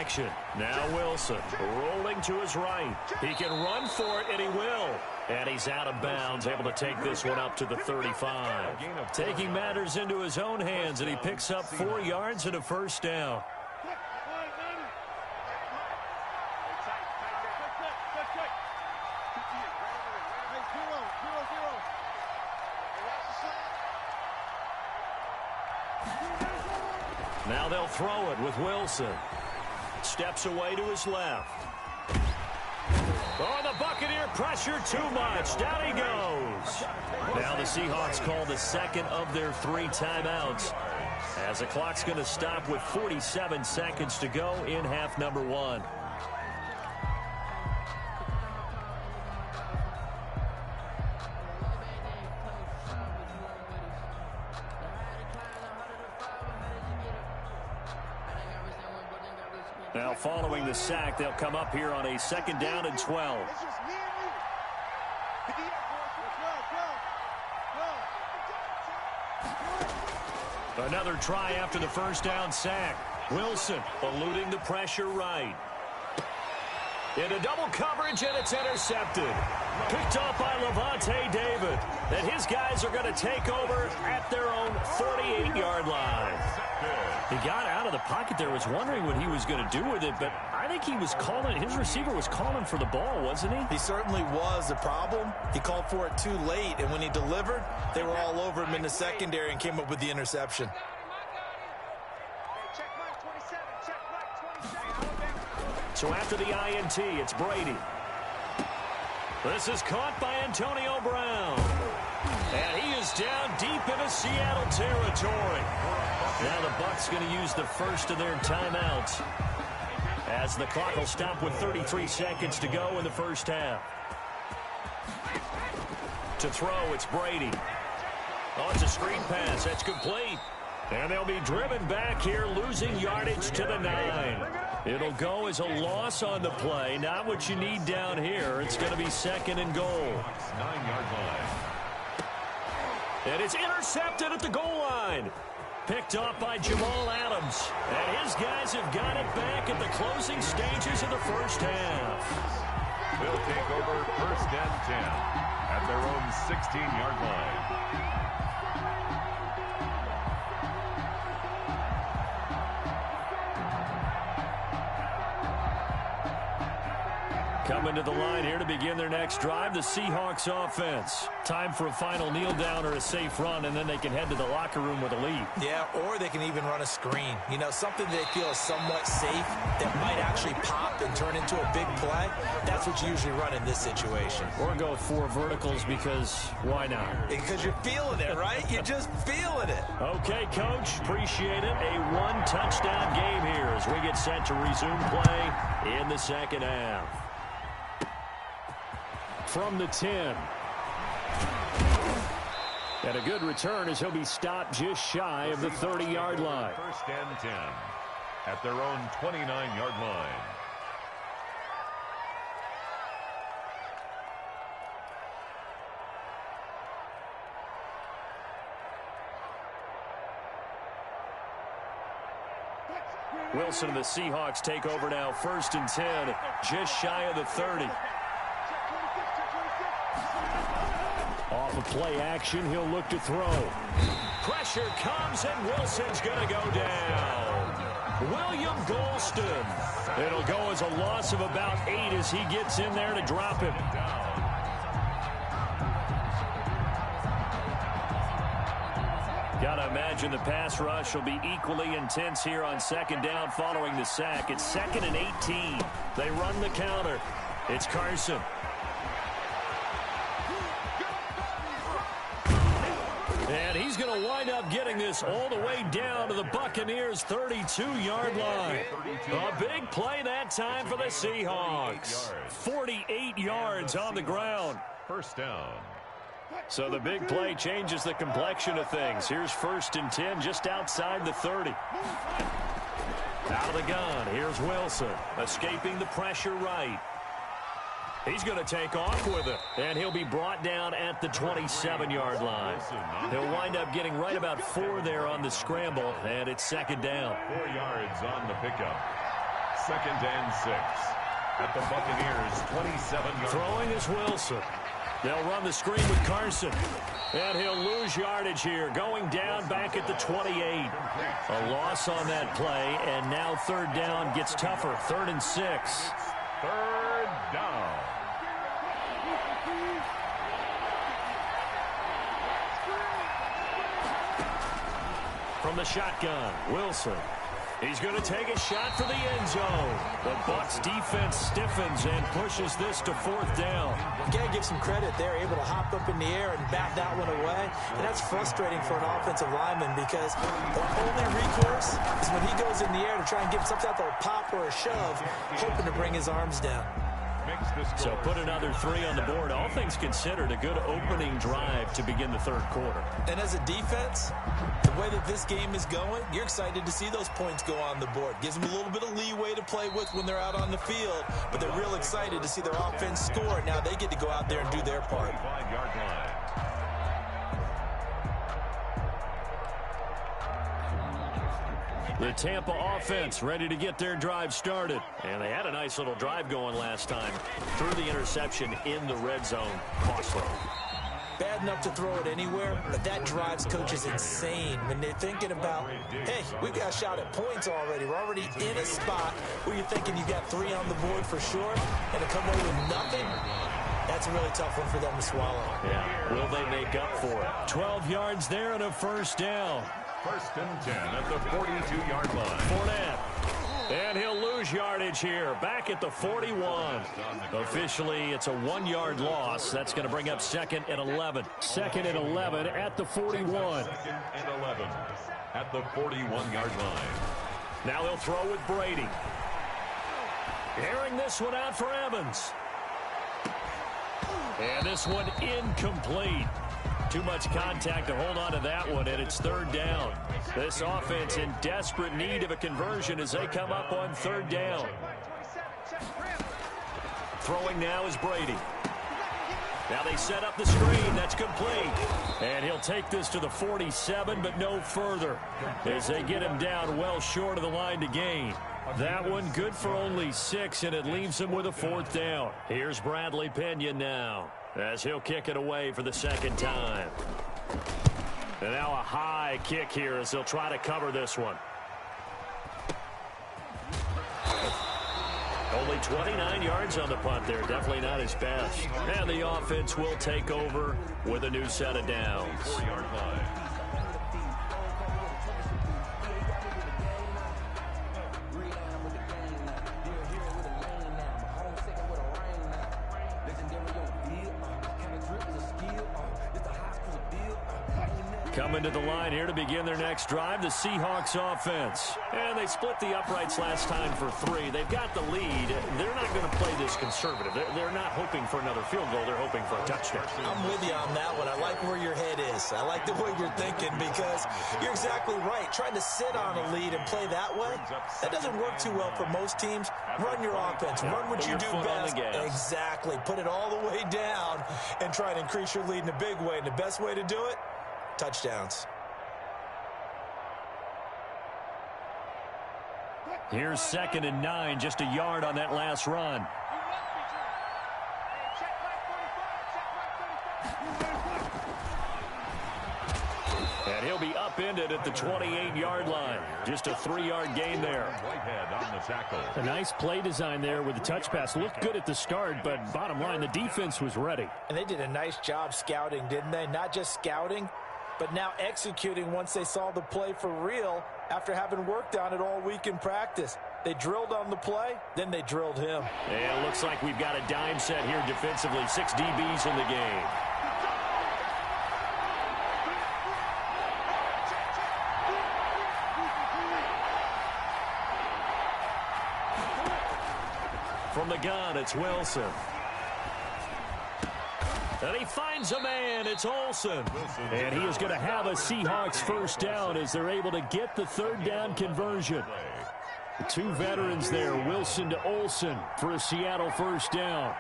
action. Now Wilson rolling to his right. He can run for it, and he will. And he's out of bounds, able to take this one up to the 35. Taking matters into his own hands, and he picks up 4 yards and a first down. Now they'll throw it with Wilson. Steps away to his left. Oh, the Buccaneer pressure too much. Down he goes. Now the Seahawks call the second of their 3 timeouts, as the clock's going to stop with 47 seconds to go in half number 1. Now following the sack, they'll come up here on a 2nd down and 12. Another try after the first down sack. Wilson eluding the pressure right. Into double coverage, and it's intercepted. Picked off by Lavonte David. And his guys are going to take over at their own 48-yard line. He got out of the pocket there, was wondering what he was going to do with it, but I think he was calling, his receiver was calling for the ball, wasn't he? He certainly was. The problem, he called for it too late, and when he delivered, they were all over him in the secondary and came up with the interception. So after the INT, it's Brady. This is caught by Antonio Brown. And he is down deep into Seattle territory. Now the Bucs going to use the first of their timeouts, as the clock will stop with 33 seconds to go in the first half. To throw, it's Brady. Oh, it's a screen pass. That's complete. And they'll be driven back here, losing yardage to the 9. It'll go as a loss on the play. Not what you need down here. It's going to be 2nd and goal. 9-yard line. And it's intercepted at the goal line. Picked off by Jamal Adams. And his guys have got it back at the closing stages of the first half. They'll take over 1st and 10 at their own 16-yard line. Coming to the line here to begin their next drive, the Seahawks offense. Time for a final kneel down or a safe run, and then they can head to the locker room with a lead. Yeah, or they can even run a screen. You know, something they feel is somewhat safe that might actually pop and turn into a big play. That's what you usually run in this situation. Or go 4 verticals, because why not? Because you're feeling it, right? You're just feeling it. Okay, Coach. Appreciate it. A 1-touchdown game here as we get set to resume play in the second half. From the 10. And a good return as he'll be stopped just shy of the 30-yard line. 1st and 10 at their own 29-yard line. Wilson and the Seahawks take over now. 1st and 10, just shy of the 30. Off of play action, he'll look to throw. Pressure comes, and Wilson's going to go down. William Golston. It'll go as a loss of about 8 as he gets in there to drop him. Got to imagine the pass rush will be equally intense here on 2nd down following the sack. It's 2nd and 18. They run the counter. It's Carson. And he's going to wind up getting this all the way down to the Buccaneers' 32-yard line. A big play that time for the Seahawks. 48 yards on the ground. 1st down. So the big play changes the complexion of things. Here's 1st and 10 just outside the 30. Out of the gun, here's Wilson, escaping the pressure right. He's going to take off with it, and he'll be brought down at the 27-yard line. He'll wind up getting right about 4 there on the scramble, and it's 2nd down. 4 yards on the pickup. 2nd and 6. At the Buccaneers' 27-yard line. Throwing is Wilson. They'll run the screen with Carson. And he'll lose yardage here, going down back at the 28. A loss on that play, and now 3rd down gets tougher. 3rd and 6. 3rd down. From the shotgun, Wilson. He's going to take a shot for the end zone. The Bucs defense stiffens and pushes this to 4th down. You got to give some credit. They're able to hop up in the air and bat that one away. And that's frustrating for an offensive lineman because the only recourse is when he goes in the air to try and give some type of pop or a shove, hoping to bring his arms down. So put another 3 on the board. All things considered, a good opening drive to begin the 3rd quarter. And as a defense, the way that this game is going, you're excited to see those points go on the board. Gives them a little bit of leeway to play with when they're out on the field, but they're real excited to see their offense score. Now they get to go out there and do their part. 5-yard line. The Tampa offense ready to get their drive started. And they had a nice little drive going last time. Threw the interception in the red zone. Costly. Bad enough to throw it anywhere, but that drives coaches insane when they're thinking about, hey, we've got a shot at points already. We're already in a spot where you're thinking you got 3 on the board for sure, and to come away with nothing, that's a really tough one for them to swallow. Yeah, will they make up for it? 12 yards there and a 1st down. 1st and 10 at the 42-yard line. Fournette. And he'll lose yardage here, back at the 41. Officially, it's a 1-yard loss. That's going to bring up 2nd and 11. 2nd and 11 at the 41. 2nd and 11 at the 41-yard line. Now they'll throw with Brady. Airing this one out for Evans. And this one incomplete. Too much contact to hold on to that one, and it's 3rd down. This offense in desperate need of a conversion as they come up on 3rd down. Throwing now is Brady. Now they set up the screen. That's complete. And he'll take this to the 47, but no further as they get him down well short of the line to gain. That one good for only 6, and it leaves him with a 4th down. Here's Bradley Pinion now, as he'll kick it away for the 2nd time. And now a high kick here as they'll try to cover this one. Only 29 yards on the punt there. Definitely not his best. And the offense will take over with a new set of downs. 4-yard line. Coming to the line here to begin their next drive, the Seahawks offense. And they split the uprights last time for 3. They've got the lead. They're not going to play this conservative. They're not hoping for another field goal. They're hoping for a touchdown. I'm with you on that one. I like where your head is. I like the way you're thinking because you're exactly right. Trying to sit on a lead and play that way, that doesn't work too well for most teams. Run your offense. Run what you do best. Exactly. Put it all the way down and try to increase your lead in a big way. And the best way to do it, touchdowns. Here's 2nd and 9, just a yard on that last run. And he'll be upended at the 28-yard line. Just a 3-yard gain there. Whitehead on the tackle. A nice play design there with the touch pass. Looked good at the start, but bottom line, the defense was ready. And they did a nice job scouting, didn't they? Not just scouting, but now executing once they saw the play for real after having worked on it all week in practice. They drilled on the play, then they drilled him. And it looks like we've got a dime set here defensively. 6 DBs in the game. From the gun, it's Wilson. And he finds a man. It's Olsen. And he is going to have a Seahawks 1st down as they're able to get the 3rd down conversion. The 2 veterans there, Wilson to Olsen for a Seattle 1st down.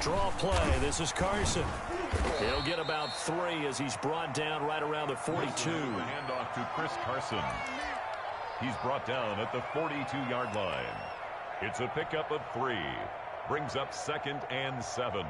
Draw play. This is Carson. He'll get about 3 as he's brought down right around the 42. The handoff to Chris Carson. He's brought down at the 42-yard line. It's a pickup of 3. Brings up 2nd and 7.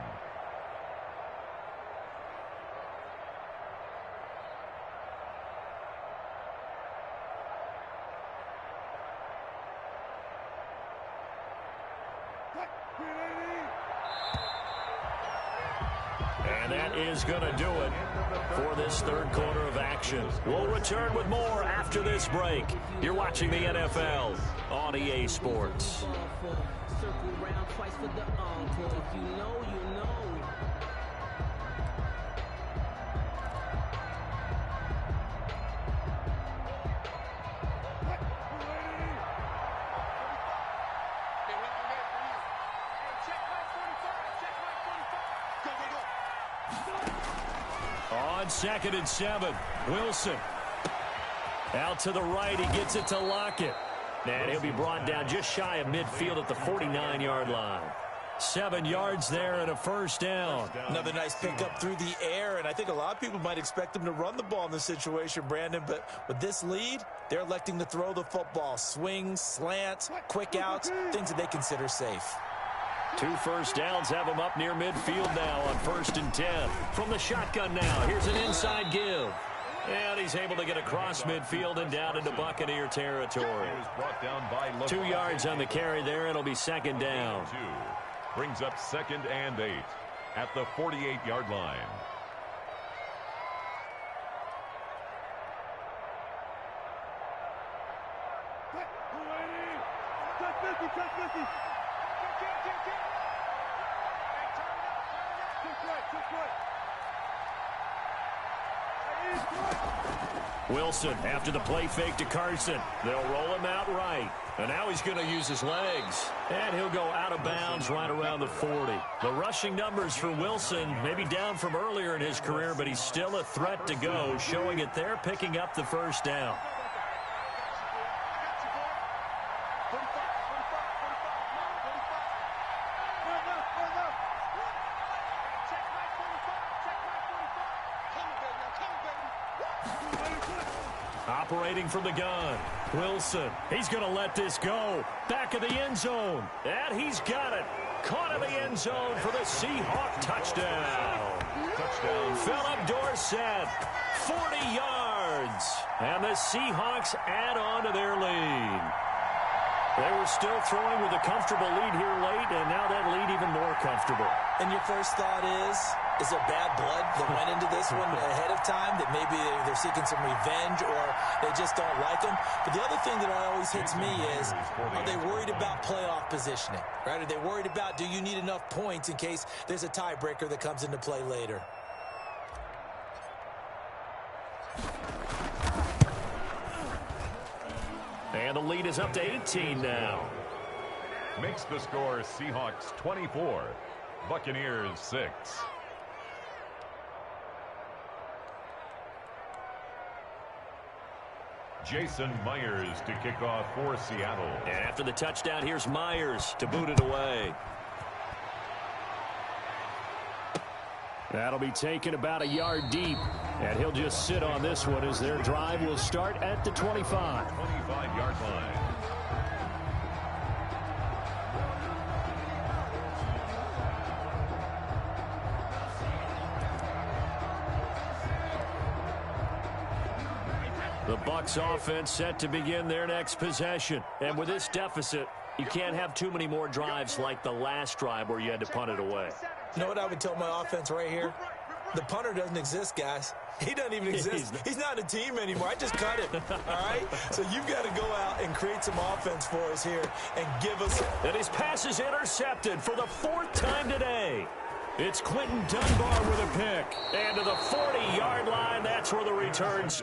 And that is going to do it for this third quarter of action. We'll return with more after this break. You're watching the NFL on EA Sports. On 2nd and 7, Wilson. Out to the right, he gets it to Lockett. And he'll be brought down just shy of midfield at the 49-yard line. 7 yards there and a first down. Another nice pickup through the air, and I think a lot of people might expect them to run the ball in this situation, Brandon, but with this lead, they're electing to throw the football. Swings, slants, quick outs, things that they consider safe. 2 first downs have him up near midfield now on 1st and 10. From the shotgun now, here's an inside give. And he's able to get across midfield and down into Buccaneer territory. 2 yards on the carry there. It'll be 2nd down. Brings up 2nd and 8 at the 48-yard line. Wilson after the play fake to Carson. They'll roll him out right. And now he's going to use his legs. And he'll go out of bounds right around the 40. The rushing numbers for Wilson maybe down from earlier in his career, but he's still a threat to go, showing it there, picking up the first down. Operating from the gun, Wilson. He's going to let this go. Back of the end zone. And he's got it. Caught in the end zone for the Seahawk touchdown. Philip Dorsett, 40 yards. And the Seahawks add on to their lead. They were still throwing with a comfortable lead here late, and now that lead even more comfortable. And your first thought is there bad blood that went into this one ahead of time, that maybe they're seeking some revenge or they just don't like them? But the other thing that always hits me is, are they worried about playoff positioning? Right? Are they worried about, do you need enough points in case there's a tiebreaker that comes into play later? And the lead is up to 18 now. Makes the score Seahawks 24, Buccaneers 6. Jason Myers to kick off for Seattle. And after the touchdown, here's Myers to boot it away. That'll be taken about a yard deep. And he'll just sit on this one as their drive will start at the 25. 25-yard line. The Bucs offense set to begin their next possession. And with this deficit, you can't have too many more drives like the last drive where you had to punt it away. You know what I would tell my offense right here? The punter doesn't exist, guys. He doesn't even exist. He's not a team anymore. I just cut him, all right? So you've got to go out and create some offense for us here and give us... And his pass is intercepted for the 4th time today. It's Quentin Dunbar with a pick. And to the 40-yard line, that's where the returns...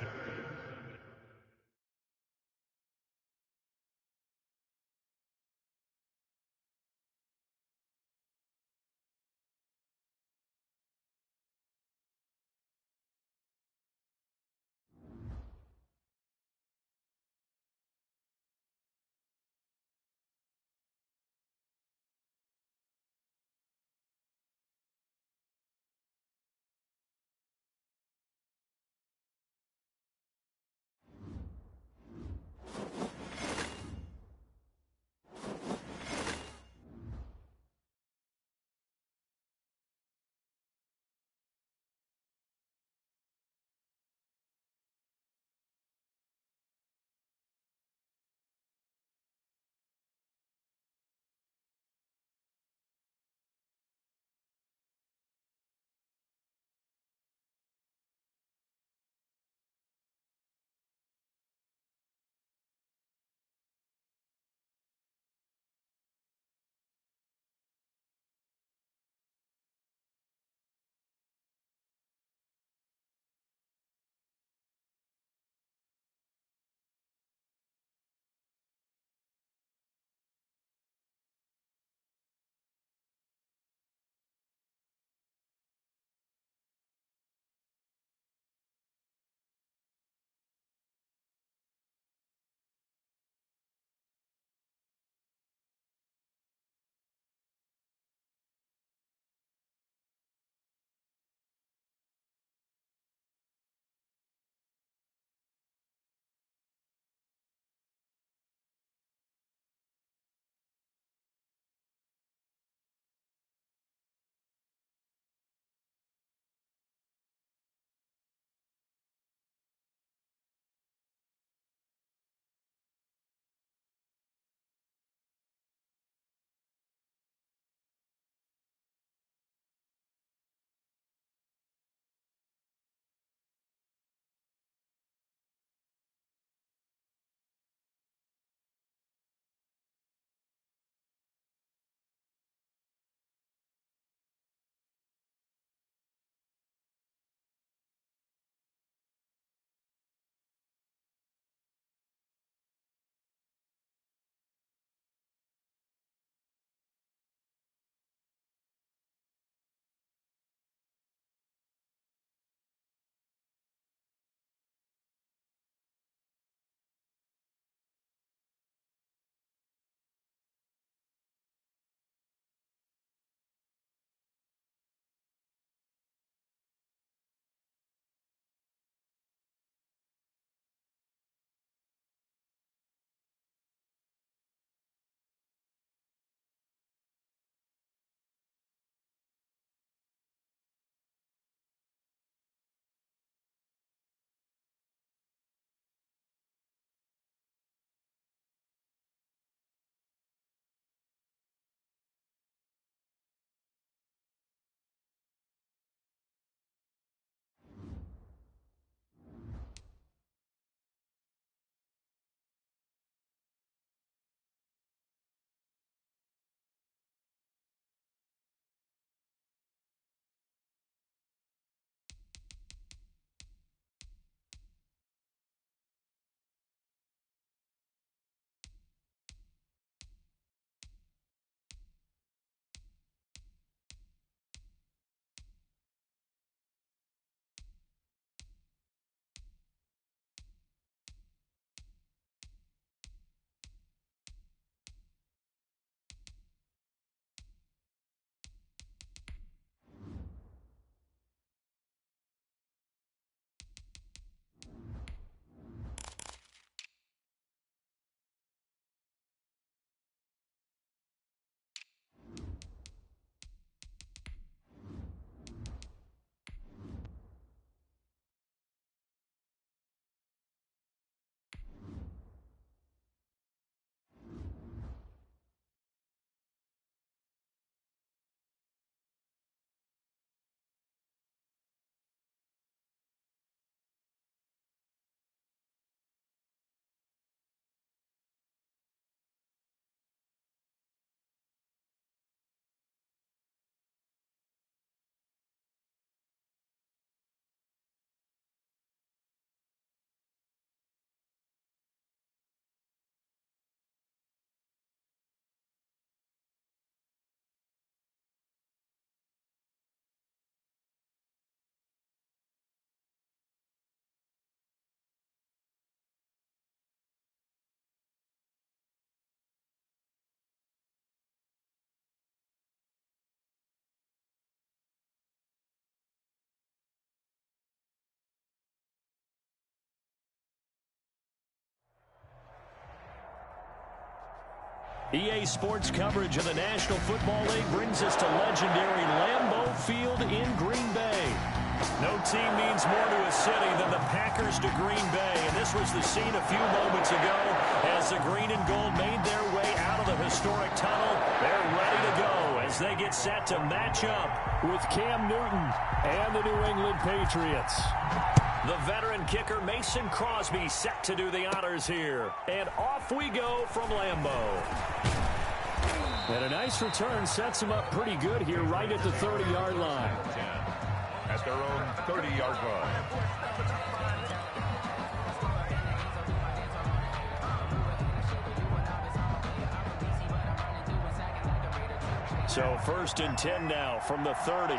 EA Sports coverage of the National Football League brings us to legendary Lambeau Field in Green Bay. No team means more to a city than the Packers to Green Bay, and this was the scene a few moments ago as the green and gold made their way out of the historic tunnel. They're ready to go as they get set to match up with Cam Newton and the New England Patriots. The veteran kicker Mason Crosby set to do the honors here. And off we go from Lambeau. And a nice return sets him up pretty good here right at the 30-yard line. At their own 30-yard line. So 1st and 10 now from the 30.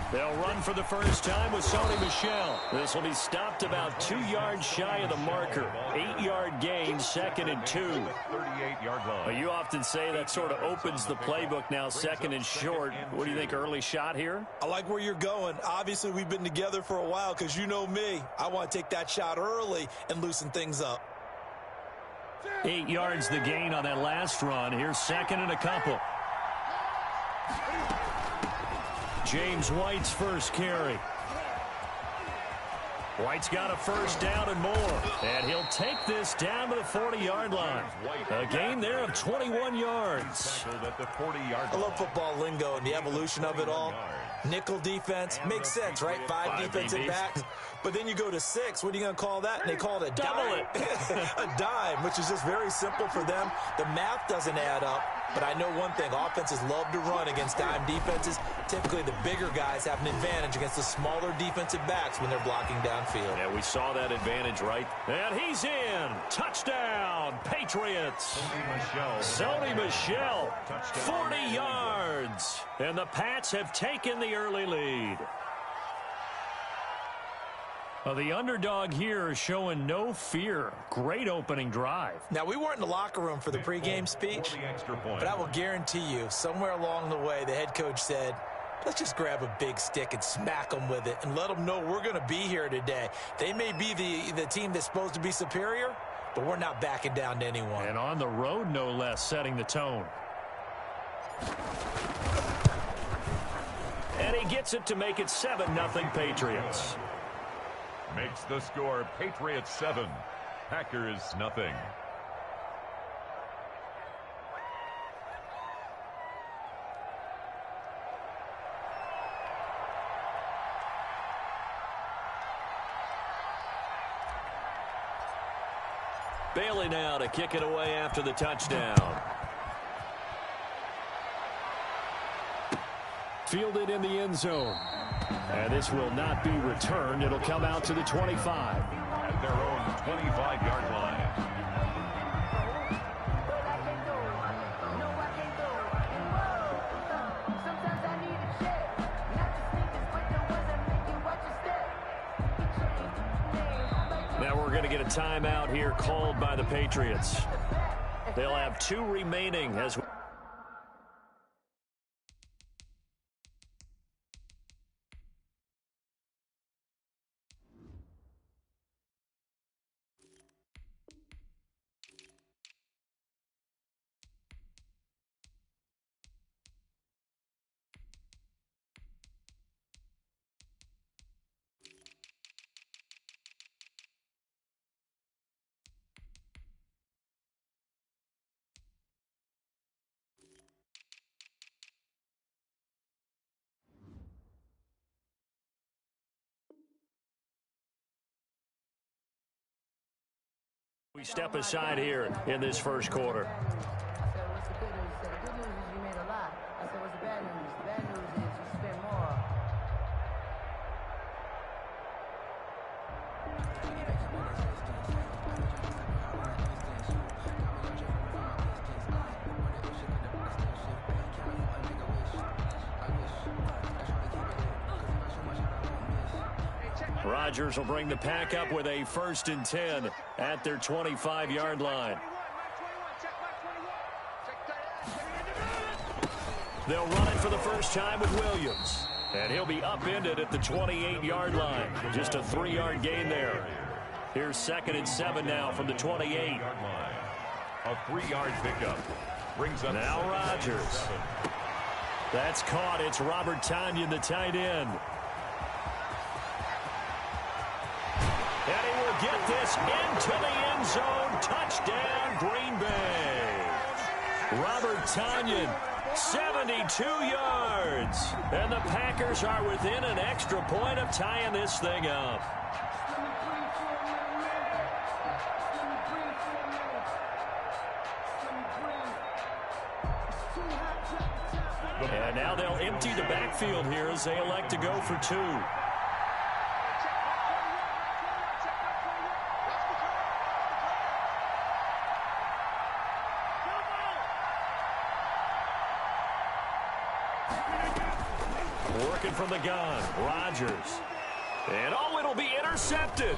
They'll run for the first time with Sony Michel. This will be stopped about 2 yards shy of the marker. 8-yard gain, 2nd and 2. 38-yard line. Well, you often say that sort of opens the playbook now, 2nd and short. What do you think, early shot here? I like where you're going. Obviously, we've been together for a while because you know me. I want to take that shot early and loosen things up. 8 yards the gain on that last run. Here's 2nd and a couple. James White's first carry. White's got a first down and more. And he'll take this down to the 40-yard line. A gain there of 21 yards. I love football lingo and the evolution of it all. Nickel defense makes sense, right? 5 defensive backs. But then you go to 6. What are you going to call that? And they call it a dime. A dime, which is just very simple for them. The math doesn't add up. But I know one thing, offenses love to run against dime defenses. Typically, the bigger guys have an advantage against the smaller defensive backs when they're blocking downfield. Yeah, we saw that advantage, right? And he's in. Touchdown, Patriots. Sony Michel, 40 yards. And the Pats have taken the early lead. Well, the underdog here is showing no fear. Great opening drive. Now, we weren't in the locker room for the pregame speech, but I will guarantee you, somewhere along the way, the head coach said, let's just grab a big stick and smack them with it and let them know we're going to be here today. They may be the team that's supposed to be superior, but we're not backing down to anyone. And on the road, no less, setting the tone. And he gets it to make it 7-0 Patriots. Makes the score Patriots 7, Packers nothing. Bailey now to kick it away after the touchdown. Fielded in the end zone. And this will not be returned. It'll come out to the 25. At their own 25-yard line. Now we're going to get a timeout here called by the Patriots. They'll have 2 remaining as we step aside here in this first quarter. I said, what's the good news? He said, the good news is you made a lot. I said, what's the bad news? The bad news is you spent more. Rodgers will bring the pack up with a 1st and 10 at their 25-yard line. They'll run it for the first time with Williams. And he'll be upended at the 28-yard line. Just a 3-yard gain there. Here's 2nd and 7 now from the 28. A 3-yard pickup. Brings up now Rodgers. That's caught. It's Robert Tonyan, the tight end. And he will get this into the end zone. Touchdown, Green Bay. Robert Tonyan, 72 yards. And the Packers are within an extra point of tying this thing up. And now they'll empty the backfield here as they elect to go for 2. Working from the gun, Rodgers. And it'll be intercepted.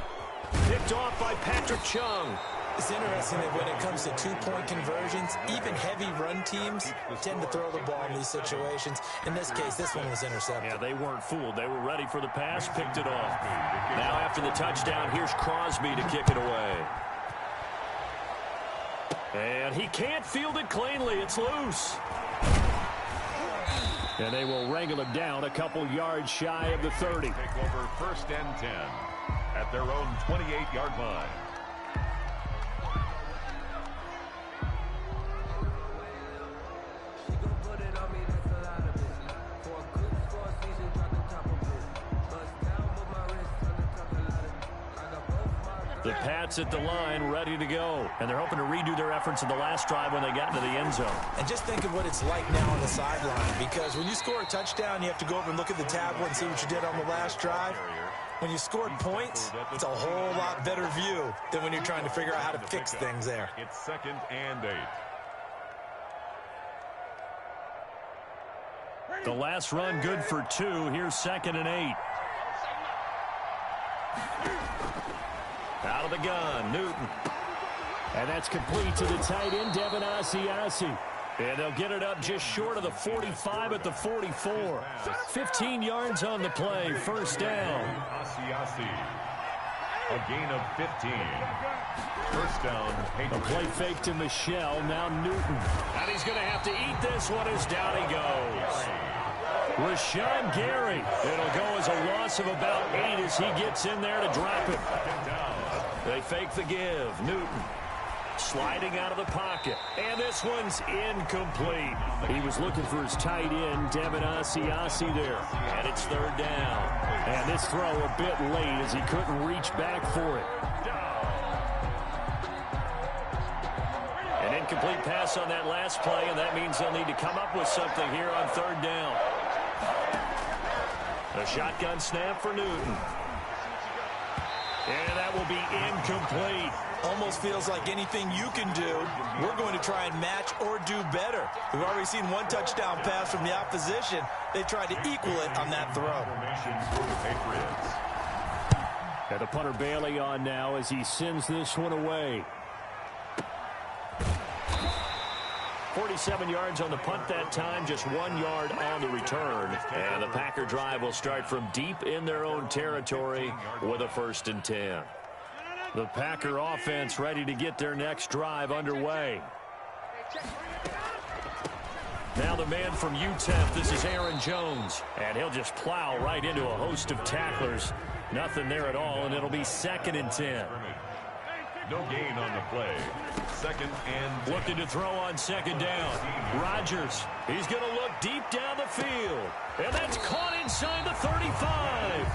Picked off by Patrick Chung. It's interesting that when it comes to 2-point conversions, even heavy run teams tend to throw the ball in these situations. In this case, this one was intercepted. Yeah, they weren't fooled. They were ready for the pass, picked it off. Now after the touchdown, here's Crosby to kick it away. And he can't field it cleanly. It's loose. And they will wrangle him down a couple yards shy of the 30. Take over 1st and 10 at their own 28-yard line. The Pats at the line, ready to go. And they're hoping to redo their efforts in the last drive when they got into the end zone. And just think of what it's like now on the sideline, because when you score a touchdown, you have to go over and look at the tablet and see what you did on the last drive. When you scored points, it's a whole lot better view than when you're trying to figure out how to fix things there. It's 2nd and 8. The last run good for 2. Here's 2nd and 8. Out of the gun, Newton. And that's complete to the tight end, Devin Asiasi. And they'll get it up just short of the 45 at the 44. 15 yards on the play, 1st down. Asiasi, a gain of 15. 1st down, Patriots. A play fake to Michelle, now Newton. And he's going to have to eat this one as down he goes. Rashawn Gary. It'll go as a loss of about 8 as he gets in there to drop it. They fake the give. Newton sliding out of the pocket. And this one's incomplete. He was looking for his tight end, Devin Asiasi there. And it's 3rd down. And this throw a bit late as he couldn't reach back for it. An incomplete pass on that last play, and that means they'll need to come up with something here on 3rd down. A shotgun snap for Newton. And that will be incomplete. Almost feels like anything you can do, we're going to try and match or do better. We've already seen one touchdown pass from the opposition. They tried to equal it on that throw. And the punter Bailey on now as he sends this one away. 47 yards on the punt that time, just 1 yard on the return. And the Packer drive will start from deep in their own territory with a 1st and 10. The Packer offense ready to get their next drive underway. Now the man from UTEP, this is Aaron Jones. And he'll just plow right into a host of tacklers. Nothing there at all, and it'll be 2nd and 10. No gain on the play. 2nd and 10. Looking to throw on 2nd down. Rodgers, he's going to look deep down the field. And that's caught inside the 35.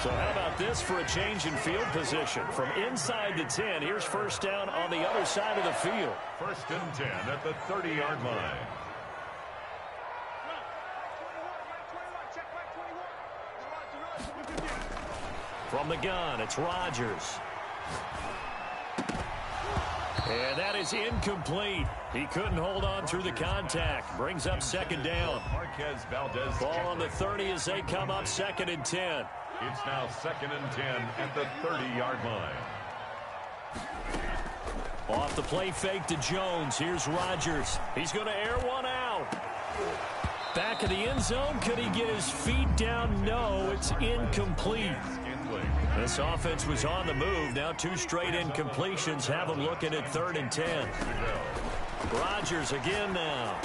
So how about this for a change in field position? From inside the 10, here's 1st down on the other side of the field. 1st and 10 at the 30-yard line. From the gun, it's Rodgers. And that is incomplete. He couldn't hold on through the contact. Brings up 2nd down. Marquez Valdez. Ball on the 30 as they come up 2nd and 10. It's now 2nd and 10 at the 30-yard line. Off the play fake to Jones. Here's Rodgers. He's going to air one out. Back of the end zone. Could he get his feet down? No, it's incomplete. This offense was on the move. Now 2 straight incompletions have them looking at 3rd and 10. Rodgers again now.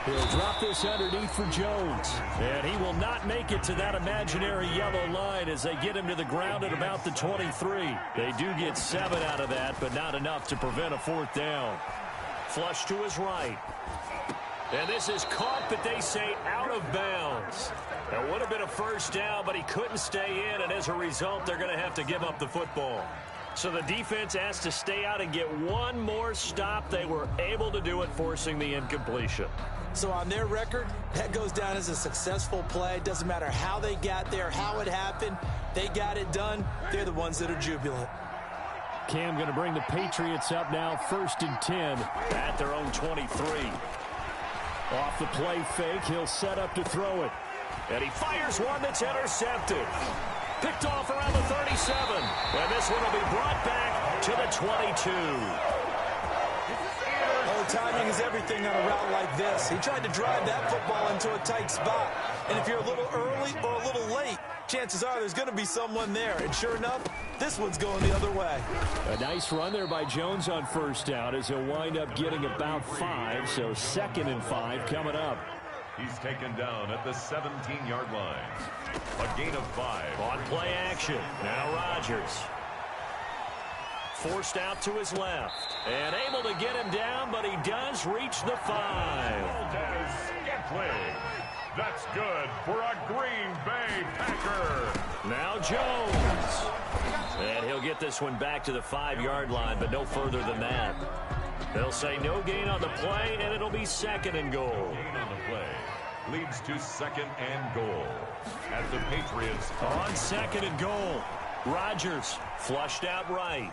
He'll drop this underneath for Jones. And he will not make it to that imaginary yellow line as they get him to the ground at about the 23. They do get 7 out of that, but not enough to prevent a 4th down. Flush to his right. And this is caught, but they say out of bounds. It would have been a 1st down, but he couldn't stay in, and as a result, they're going to have to give up the football. So the defense has to stay out and get one more stop. They were able to do it, forcing the incompletion. So on their record, that goes down as a successful play. Doesn't matter how they got there, how it happened. They got it done. They're the ones that are jubilant. Cam going to bring the Patriots up now, 1st and 10 at their own 23. Off the play fake, he'll set up to throw it. And he fires one that's intercepted. Picked off around the 37. And this one will be brought back to the 22. Oh, timing is everything on a route like this. He tried to drive that football into a tight spot. And if you're a little early or a little late, chances are there's going to be someone there. And sure enough, this one's going the other way. A nice run there by Jones on 1st down as he'll wind up getting about 5. So 2nd and 5 coming up. He's taken down at the 17-yard line. A gain of 5. On play action. Now Rodgers. Forced out to his left. And able to get him down, but he does reach the 5. Valdez Scantling. That's good for a Green Bay Packer. Now Jones. And he'll get this one back to the 5-yard line, but no further than that. They'll say no gain on the play, and it'll be 2nd and goal. Gain on the play leads to 2nd and goal. As the Patriots on 2nd and goal. Rodgers flushed out right.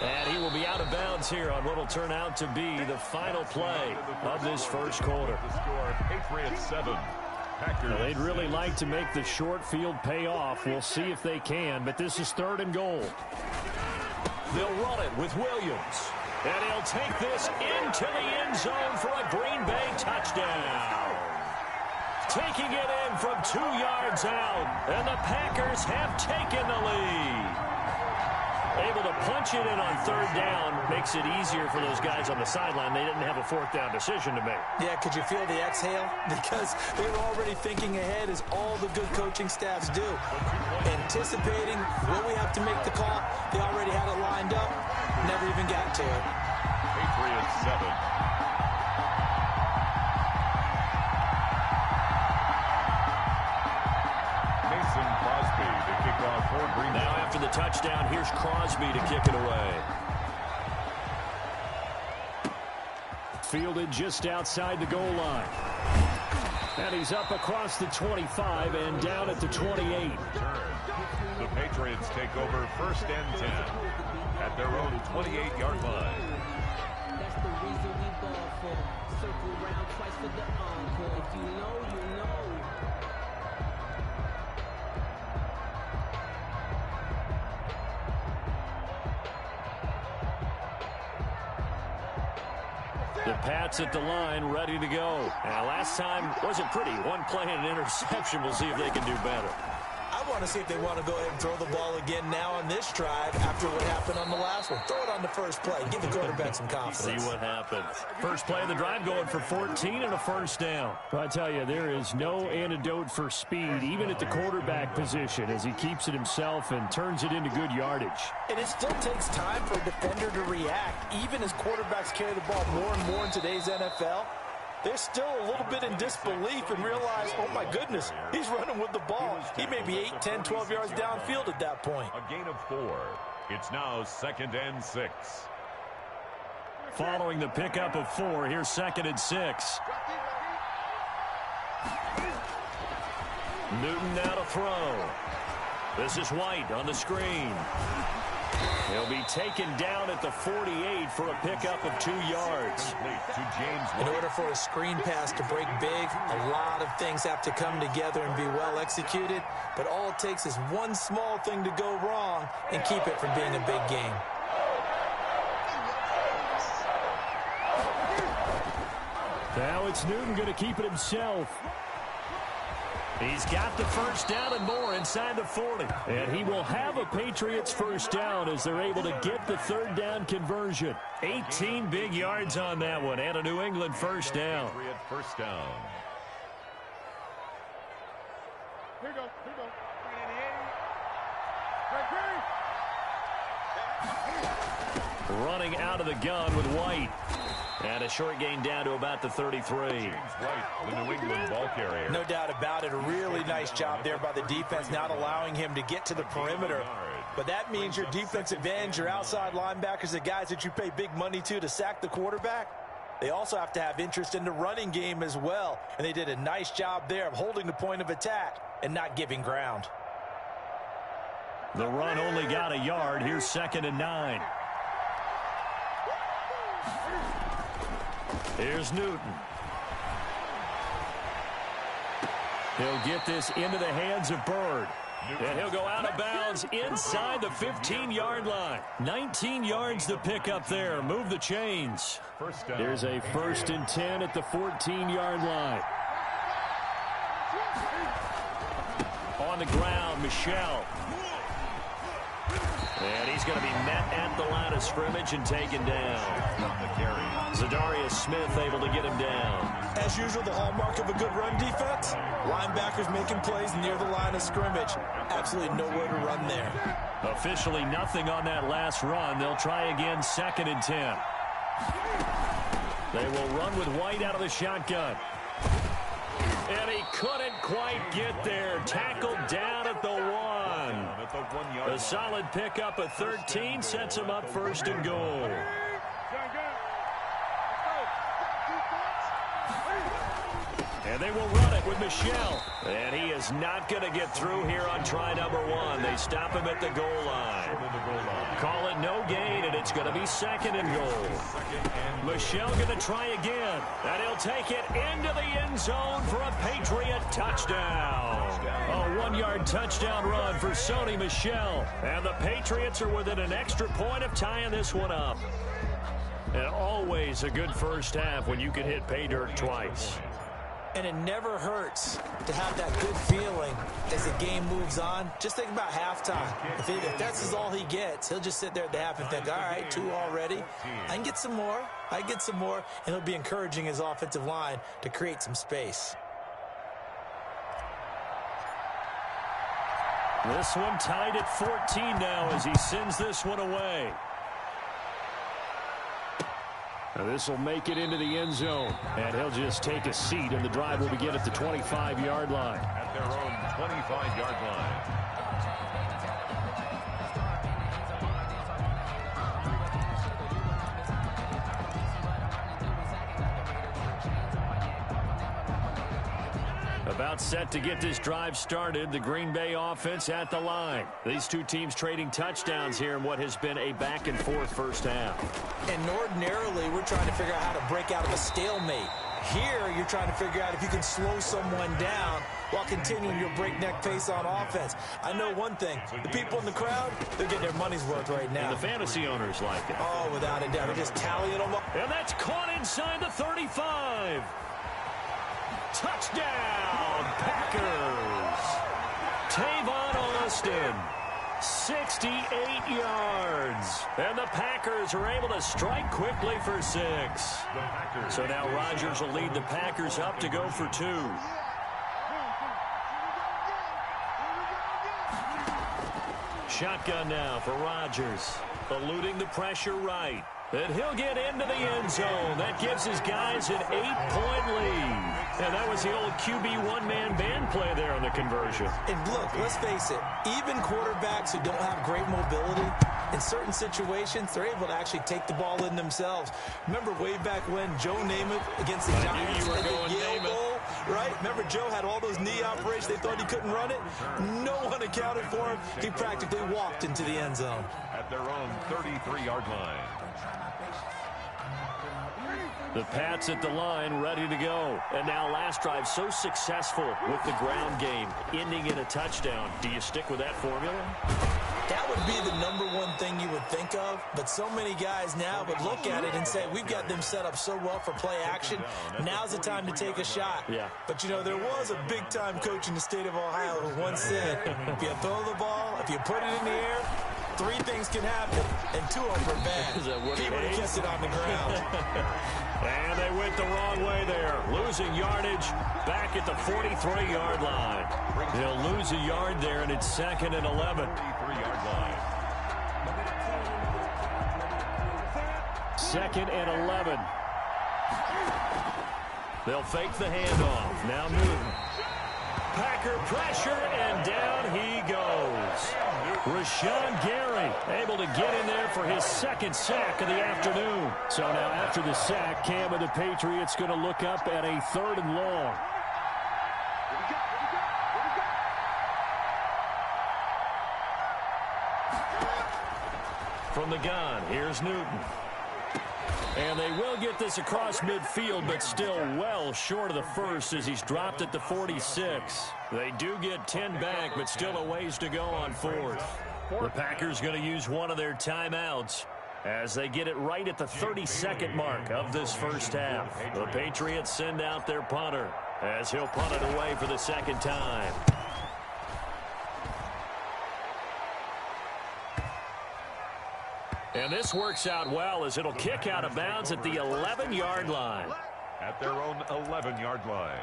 And he will be out of bounds here on what will turn out to be the final play of this 1st quarter. The score, Patriots 7. Packers. They'd really like to make the short field pay off. We'll see if they can, but this is 3rd and goal. They'll run it with Williams. And he'll take this into the end zone for a Green Bay touchdown. Taking it in from 2 yards out, and the Packers have taken the lead. Able to punch it in on 3rd down makes it easier for those guys on the sideline. They didn't have a 4th down decision to make. Yeah, could you feel the exhale? Because they were already thinking ahead, as all the good coaching staffs do. Anticipating when we have to make the call. They already had it lined up. Never even got to it. Patriots 7. Mason Crosby to kick off for Green Bay. Now after the touchdown, here's Crosby to kick it away. Fielded just outside the goal line. And he's up across the 25 and down at the 28. The Patriots take over 1st and 10 at their own 28-yard line. That's the reason we ball for. Circle around twice for the encore. If you know, you know. The Pats at the line, ready to go. And last time wasn't pretty. One play and an interception. We'll see if they can do better. I want to see if they want to go ahead and throw the ball again now on this drive after what happened on the last one. Throw it on the first play. Give the quarterback some confidence. See what happens. First play of the drive going for 14 and a 1st down. I tell you, there is no antidote for speed, even at the quarterback position, as he keeps it himself and turns it into good yardage. And it still takes time for a defender to react, even as quarterbacks carry the ball more and more in today's NFL. They're still a little bit in disbelief and realize, oh, my goodness, he's running with the ball. He may be 8, 10, 12 yards downfield at that point. A gain of 4. It's now 2nd and 6. Following the pickup of 4, here's 2nd and 6. Newton now to throw. This is White on the screen. He'll be taken down at the 48 for a pickup of 2 yards. In order for a screen pass to break big, a lot of things have to come together and be well executed. But all it takes is one small thing to go wrong and keep it from being a big game. Now it's Newton going to keep it himself. He's got the first down and more inside the 40. And he will have a Patriots first down as they're able to get the third down conversion. 18 big yards on that one and a New England first down. Patriot first down. Here you go. Running out of the gun with White. And a short gain down to about the 33. James White, the New England ball carrier. No doubt about it. A really nice job there by the defense, not allowing him to get to the perimeter. But that means your defensive ends, your outside linebackers, the guys that you pay big money to sack the quarterback, they also have to have interest in the running game as well. And they did a nice job there of holding the point of attack and not giving ground. The run only got a yard. Here's 2nd and 9. Here's Newton. He'll get this into the hands of Bird. And he'll go out of bounds inside the 15-yard line. 19 yards to pick up there. Move the chains. First down. Here's a 1st and 10 at the 14-yard line. On the ground, Michel. And he's going to be met at the line of scrimmage and taken down. On the carry. Zadarius Smith able to get him down. As usual, the hallmark of a good run defense, linebackers making plays near the line of scrimmage. Absolutely nowhere to run there. Officially nothing on that last run. They'll try again, 2nd and 10. They will run with White out of the shotgun. And he couldn't quite get there. Tackled down at the 1. At the 1 yard A solid pickup at 13 sets him up 1st and goal. And they will run it with Michel. And he is not going to get through here on try number 1. They stop him at the goal line. Call it no gain, and it's going to be 2nd and goal. Michel going to try again. And he'll take it into the end zone for a Patriot touchdown. A 1-yard touchdown run for Sony Michel. And the Patriots are within an extra point of tying this one up. And always a good first half when you can hit pay dirt twice. And it never hurts to have that good feeling as the game moves on. Just think about halftime. If that's all he gets, he'll just sit there at the half and think, all right, 2 already. I can get some more. And he'll be encouraging his offensive line to create some space. This one tied at 14 now as he sends this one away. Now this will make it into the end zone. And he'll just take a seat, and the drive will begin at the 25-yard line. At their own 25-yard line. About set to get this drive started, the Green Bay offense at the line. These two teams trading touchdowns here in what has been a back-and-forth first half. And ordinarily, we're trying to figure out how to break out of a stalemate. Here, you're trying to figure out if you can slow someone down while continuing your breakneck pace on offense. I know one thing. The people in the crowd, they're getting their money's worth right now. And the fantasy owners like it. Oh, without a doubt. They're just tallying them up. And that's caught inside the 35. Touchdown, Packers. Tavon Austin, 68 yards. And the Packers are able to strike quickly for 6. So now Rodgers will lead the Packers up to go for 2. Shotgun now for Rodgers. Eluding the pressure right. And he'll get into the end zone. That gives his guys an 8-point lead. And that was the old QB one-man band play there on the conversion. And look, let's face it, even quarterbacks who don't have great mobility, in certain situations, they're able to actually take the ball in themselves. Remember way back when Joe Namath against the Giants at the Yale Bowl, right? Remember Joe had all those knee operations. They thought he couldn't run it. No one accounted for him. He practically walked into the end zone. At their own 33-yard line. The Pats at the line, ready to go. And now last drive so successful with the ground game, ending in a touchdown. Do you stick with that formula? That would be the #1 thing you would think of, but so many guys now would look at it and say, we've got them set up so well for play action. Now's the time to take a shot. Yeah. But, you know, there was a big-time coach in the state of Ohio who once said, if you throw the ball, if you put it in the air, 3 things can happen, and 2 of them are bad. He would have kept it on the ground. And they went the wrong way there, losing yardage back at the 43-yard line. They'll lose a yard there, and it's 2nd and 11. 43-yard line. 2nd and 11. They'll fake the handoff. Now Newton. Packer pressure, and down he goes. Rashawn Gary able to get in there for his 2nd sack of the afternoon. So now after the sack, Cam of the Patriots going to look up at a 3rd and long. From the gun, here's Newton. And they will get this across midfield, but still well short of the first as he's dropped at the 46. They do get 10 back, but still a ways to go on 4th. The Packers going to use one of their timeouts as they get it right at the 32nd mark of this first half. The Patriots send out their punter as he'll punt it away for the 2nd time. And this works out well as it'll kick out of bounds at the 11-yard line. At their own 11-yard line.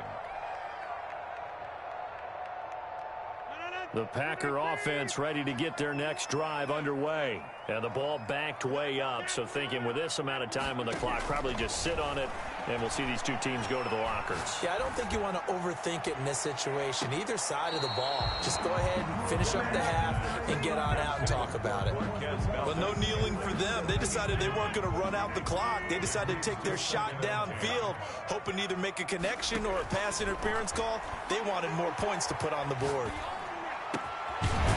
The Packer offense ready to get their next drive underway. And the ball backed way up, so thinking with this amount of time on the clock, probably just sit on it, and we'll see these 2 teams go to the lockers. Yeah, I don't think you want to overthink it in this situation. Either side of the ball. Just go ahead and finish up the half and get on out and talk about it. But no kneeling for them. They decided they weren't going to run out the clock. They decided to take their shot downfield, hoping to either make a connection or a pass interference call. They wanted more points to put on the board.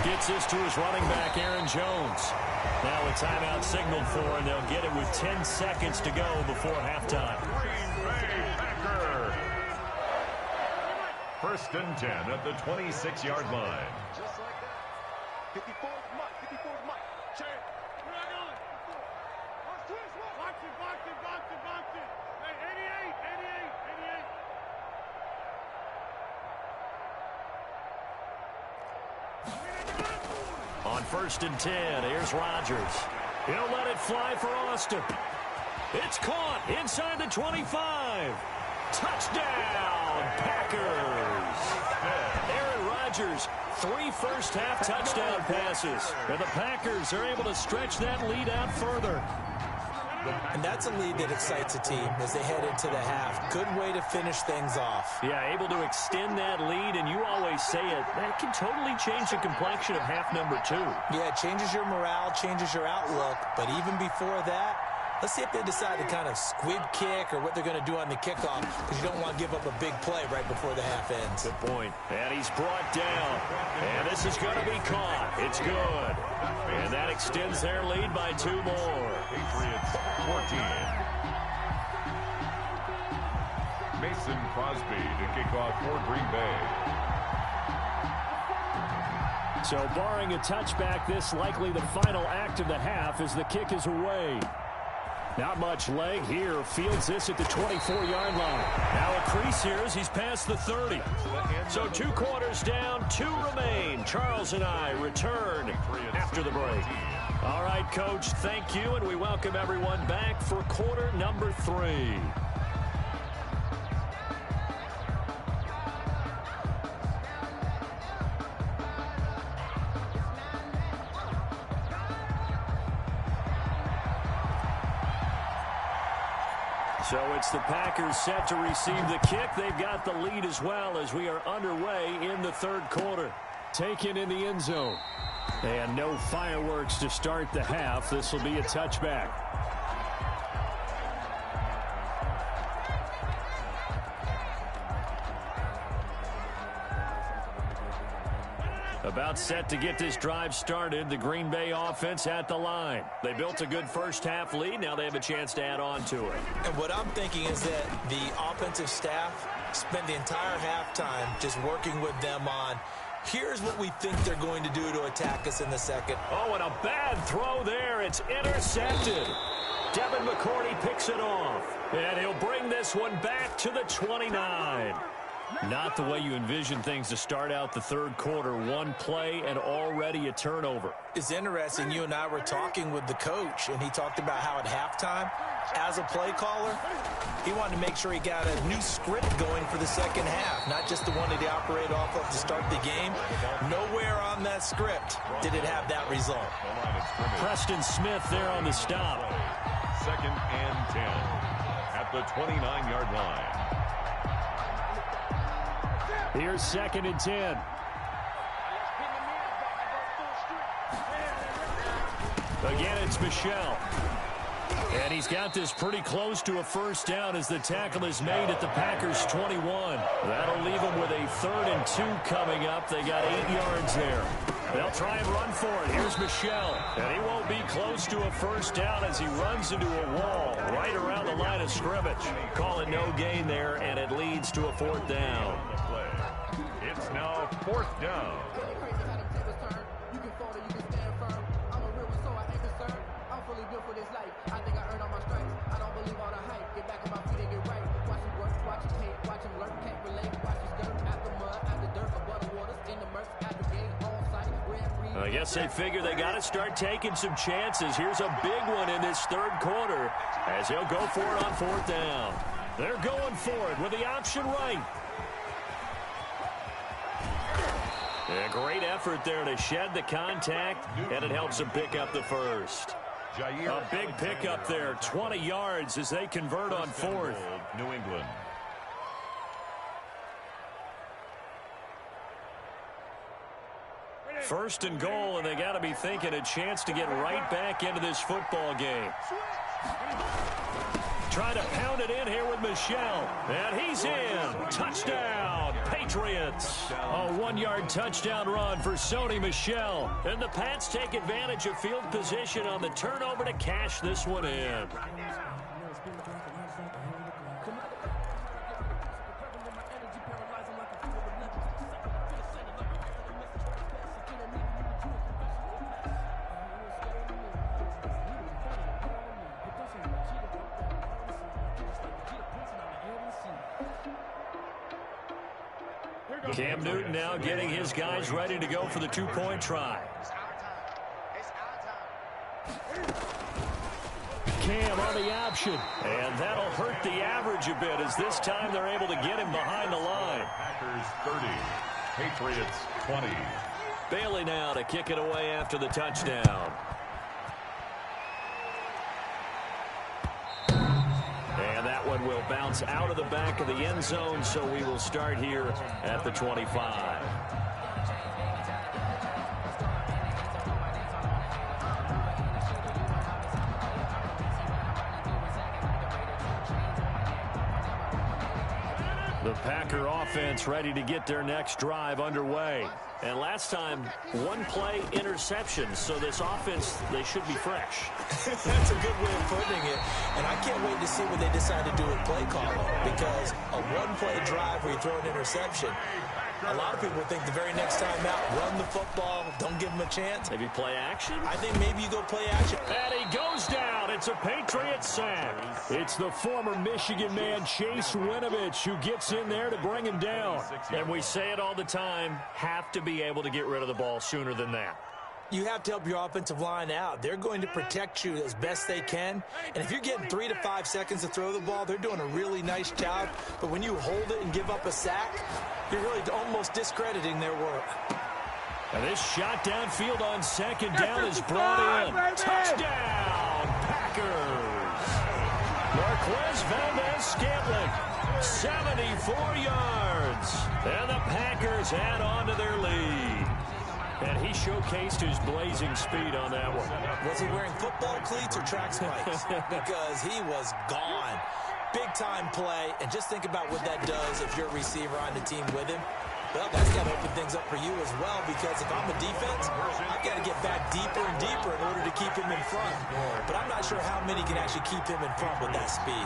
Gets this to his running back, Aaron Jones. Now a timeout signaled for, and they'll get it with 10 seconds to go before halftime. Green Bay Packer. 1st and 10 at the 26-yard line. Just like that. 54's Mike. 54's Mike. Check. Where I going? Watch this. Box it, box it, box it, box it. Hey, 88, 88, 88. On 1st and 10, here's Rodgers. He'll let it fly for Austin. It's caught inside the 25. Touchdown, Packers. Aaron Rodgers, 3 first-half touchdown passes. And the Packers are able to stretch that lead out further. And that's a lead that excites a team as they head into the half. Good way to finish things off. Yeah, able to extend that lead, and you always say it, that can totally change the complexion of half number 2. Yeah, it changes your morale, changes your outlook. But even before that, let's see if they decide to kind of squib kick or what they're going to do on the kickoff, because you don't want to give up a big play right before the half ends. Good point. And he's brought down. And this is going to be caught. It's good. And that extends their lead by 2 more. Patriots 14. Mason Crosby to kick off for Green Bay. So barring a touchback, this likely the final act of the half as the kick is away. Not much leg here. Fields this at the 24-yard line. Now a crease here as he's past the 30. So 2 quarters down, 2 remain. Charles and I return after the break. All right, Coach, thank you, and we welcome everyone back for quarter number 3. So it's the Packers set to receive the kick. They've got the lead as well as we are underway in the 3rd quarter. Taken in the end zone. And no fireworks to start the half. This will be a touchback. About set to get this drive started. The Green Bay offense at the line. They built a good first-half lead. Now they have a chance to add on to it. And what I'm thinking is that the offensive staff spent the entire halftime just working with them on Here's what we think they're going to do to attack us in the second. Oh, and a bad throw there. It's intercepted. Devin McCourty picks it off. And he'll bring this one back to the 29. Not the way you envision things to start out the third quarter. One play and already a turnover. It's interesting. You and I were talking with the coach, and he talked about how at halftime, as a play caller, he wanted to make sure he got a new script going for the second half, not just the one that he operated off of to start the game. Nowhere on that script did it have that result. Preston Smith there on the stop. 2nd and 10 at the 29-yard line. Here's 2nd and 10. Again, it's Michel. And he's got this pretty close to a first down as the tackle is made at the Packers' 21. That'll leave them with a 3rd and 2 coming up. They got 8 yards there. They'll try and run for it. Here's Michel. And he won't be close to a first down as he runs into a wall right around the line of scrimmage. Calling no gain there, and it leads to a 4th down. It's now 4th down. I guess they figure they got to start taking some chances. Here's a big one in this third quarter as he'll go for it on 4th down. They're going for it with the option right. A great effort there to shed the contact, and it helps them pick up the first. A big pickup there, 20 yards as they convert on 4th. New England. First and goal, and they got to be thinking a chance to get right back into this football game. Trying to pound it in here with Michel. And he's in. Touchdown, Patriots. A 1-yard touchdown run for Sony Michel. And the Pats take advantage of field position on the turnover to cash this one in. Cam Newton now getting his guys ready to go for the 2-point try. Cam on the option. And that'll hurt the average a bit as this time they're able to get him behind the line. Packers 30, Patriots 20. Bailey now to kick it away after the touchdown. And that one will bounce out of the back of the end zone, so we will start here at the 25. The Packer offense ready to get their next drive underway. And last time, one play interception, so this offense, they should be fresh. That's a good way of putting it. And I can't wait to see what they decide to do with play calling, because a one-play drive where you throw an interception, a lot of people think the very next time out, run the football, don't give them a chance. Maybe play action? I think maybe you go play action. And he goes down. It's a Patriot sack. It's the former Michigan man, Chase Winovich, who gets in there to bring him down. And we say it all the time, have to be able to get rid of the ball sooner than that. You have to help your offensive line out. They're going to protect you as best they can. And if you're getting 3 to 5 seconds to throw the ball, they're doing a really nice job. But when you hold it and give up a sack, you're really almost discrediting their work. And this shot downfield on second down is brought in. Touchdown, Packers. Marquez Valdez-Scantling, 74 yards. And the Packers add on to their lead. And he showcased his blazing speed on that one. Was he wearing football cleats or track spikes? Because he was gone. Big-time play. And just think about what that does if you're a receiver on the team with him. Well, that's got to open things up for you as well, because if I'm a defense, I've got to get back deeper and deeper in order to keep him in front. But I'm not sure how many can actually keep him in front with that speed.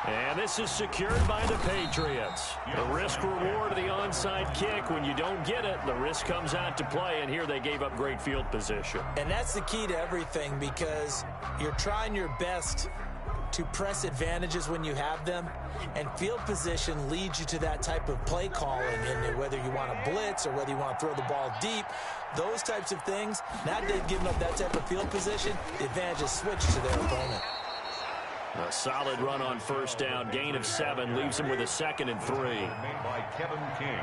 And this is secured by the Patriots. The risk reward of the onside kick. When you don't get it, the risk comes out to play, and here they gave up great field position. And that's the key to everything, because you're trying your best to press advantages when you have them, and field position leads you to that type of play calling. And whether you want to blitz or whether you want to throw the ball deep, those types of things, now that they've given up that type of field position, the advantage is switched to their opponent. A solid run on first down. Gain of 7 leaves him with a 2nd and 3. Made by Kevin King.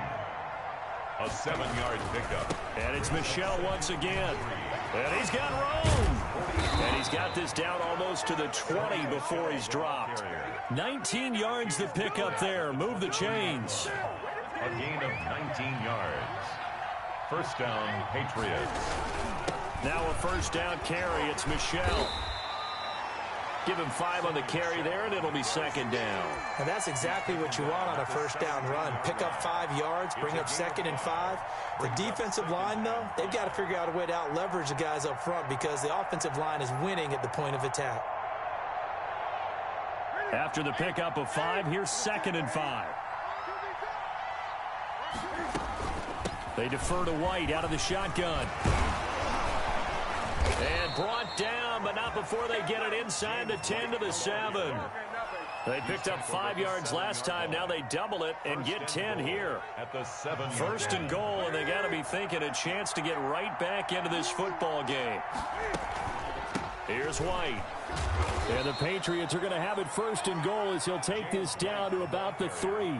A 7-yard pickup. And it's Michel once again. And he's got room. And he's got this down almost to the 20 before he's dropped. 19 yards to pick up there. Move the chains. A gain of 19 yards. First down, Patriots. Now a first down carry. It's Michel. Give him 5 on the carry there, and it'll be 2nd down. And that's exactly what you want on a first down run. Pick up 5 yards, bring up 2nd and 5. The defensive line, though, they've got to figure out a way to out-leverage the guys up front, because the offensive line is winning at the point of attack. After the pickup of 5, here's 2nd and 5. They defer to White out of the shotgun. And brought down, but not before they get it inside the 10 to the 7. They picked up 5 yards last time. Now they double it and get 10 here. At the 7. First and goal, and they got to be thinking a chance to get right back into this football game. Here's White. And the Patriots are going to have it first and goal as he'll take this down to about the 3.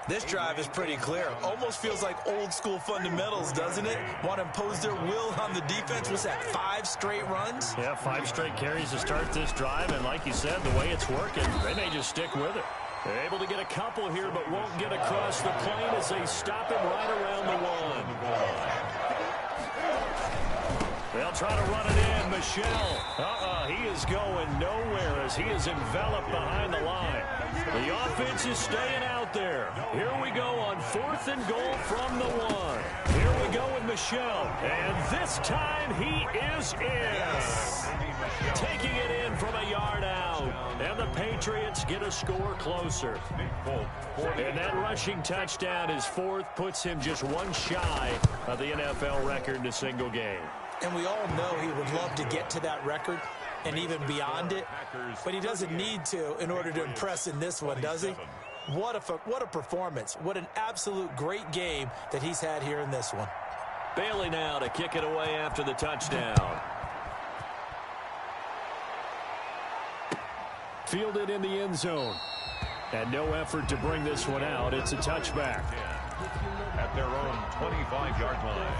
This drive is pretty clear. Almost feels like old-school fundamentals, doesn't it? Want to impose their will on the defense. Was that 5 straight runs? Yeah, 5 straight carries to start this drive, and like you said, the way it's working, they may just stick with it. They're able to get a couple here, but won't get across the plane as they stop him right around the 1. They'll try to run it in. Michel. He is going nowhere as he is enveloped behind the line. The offense is staying out there. Here we go on 4th and goal from the 1. Here we go with Michel. And this time he is in. Taking it in from a yard out. And the Patriots get a score closer. And that rushing touchdown, his 4th, puts him just 1 shy of the NFL record in a single game. And we all know he would love to get to that record and even beyond it, but he doesn't need to in order to impress in this one, does he? What a performance. What an absolute great game that he's had here in this one. Bailey now to kick it away after the touchdown. Fielded in the end zone. And no effort to bring this one out. It's a touchback. At their own 25-yard line.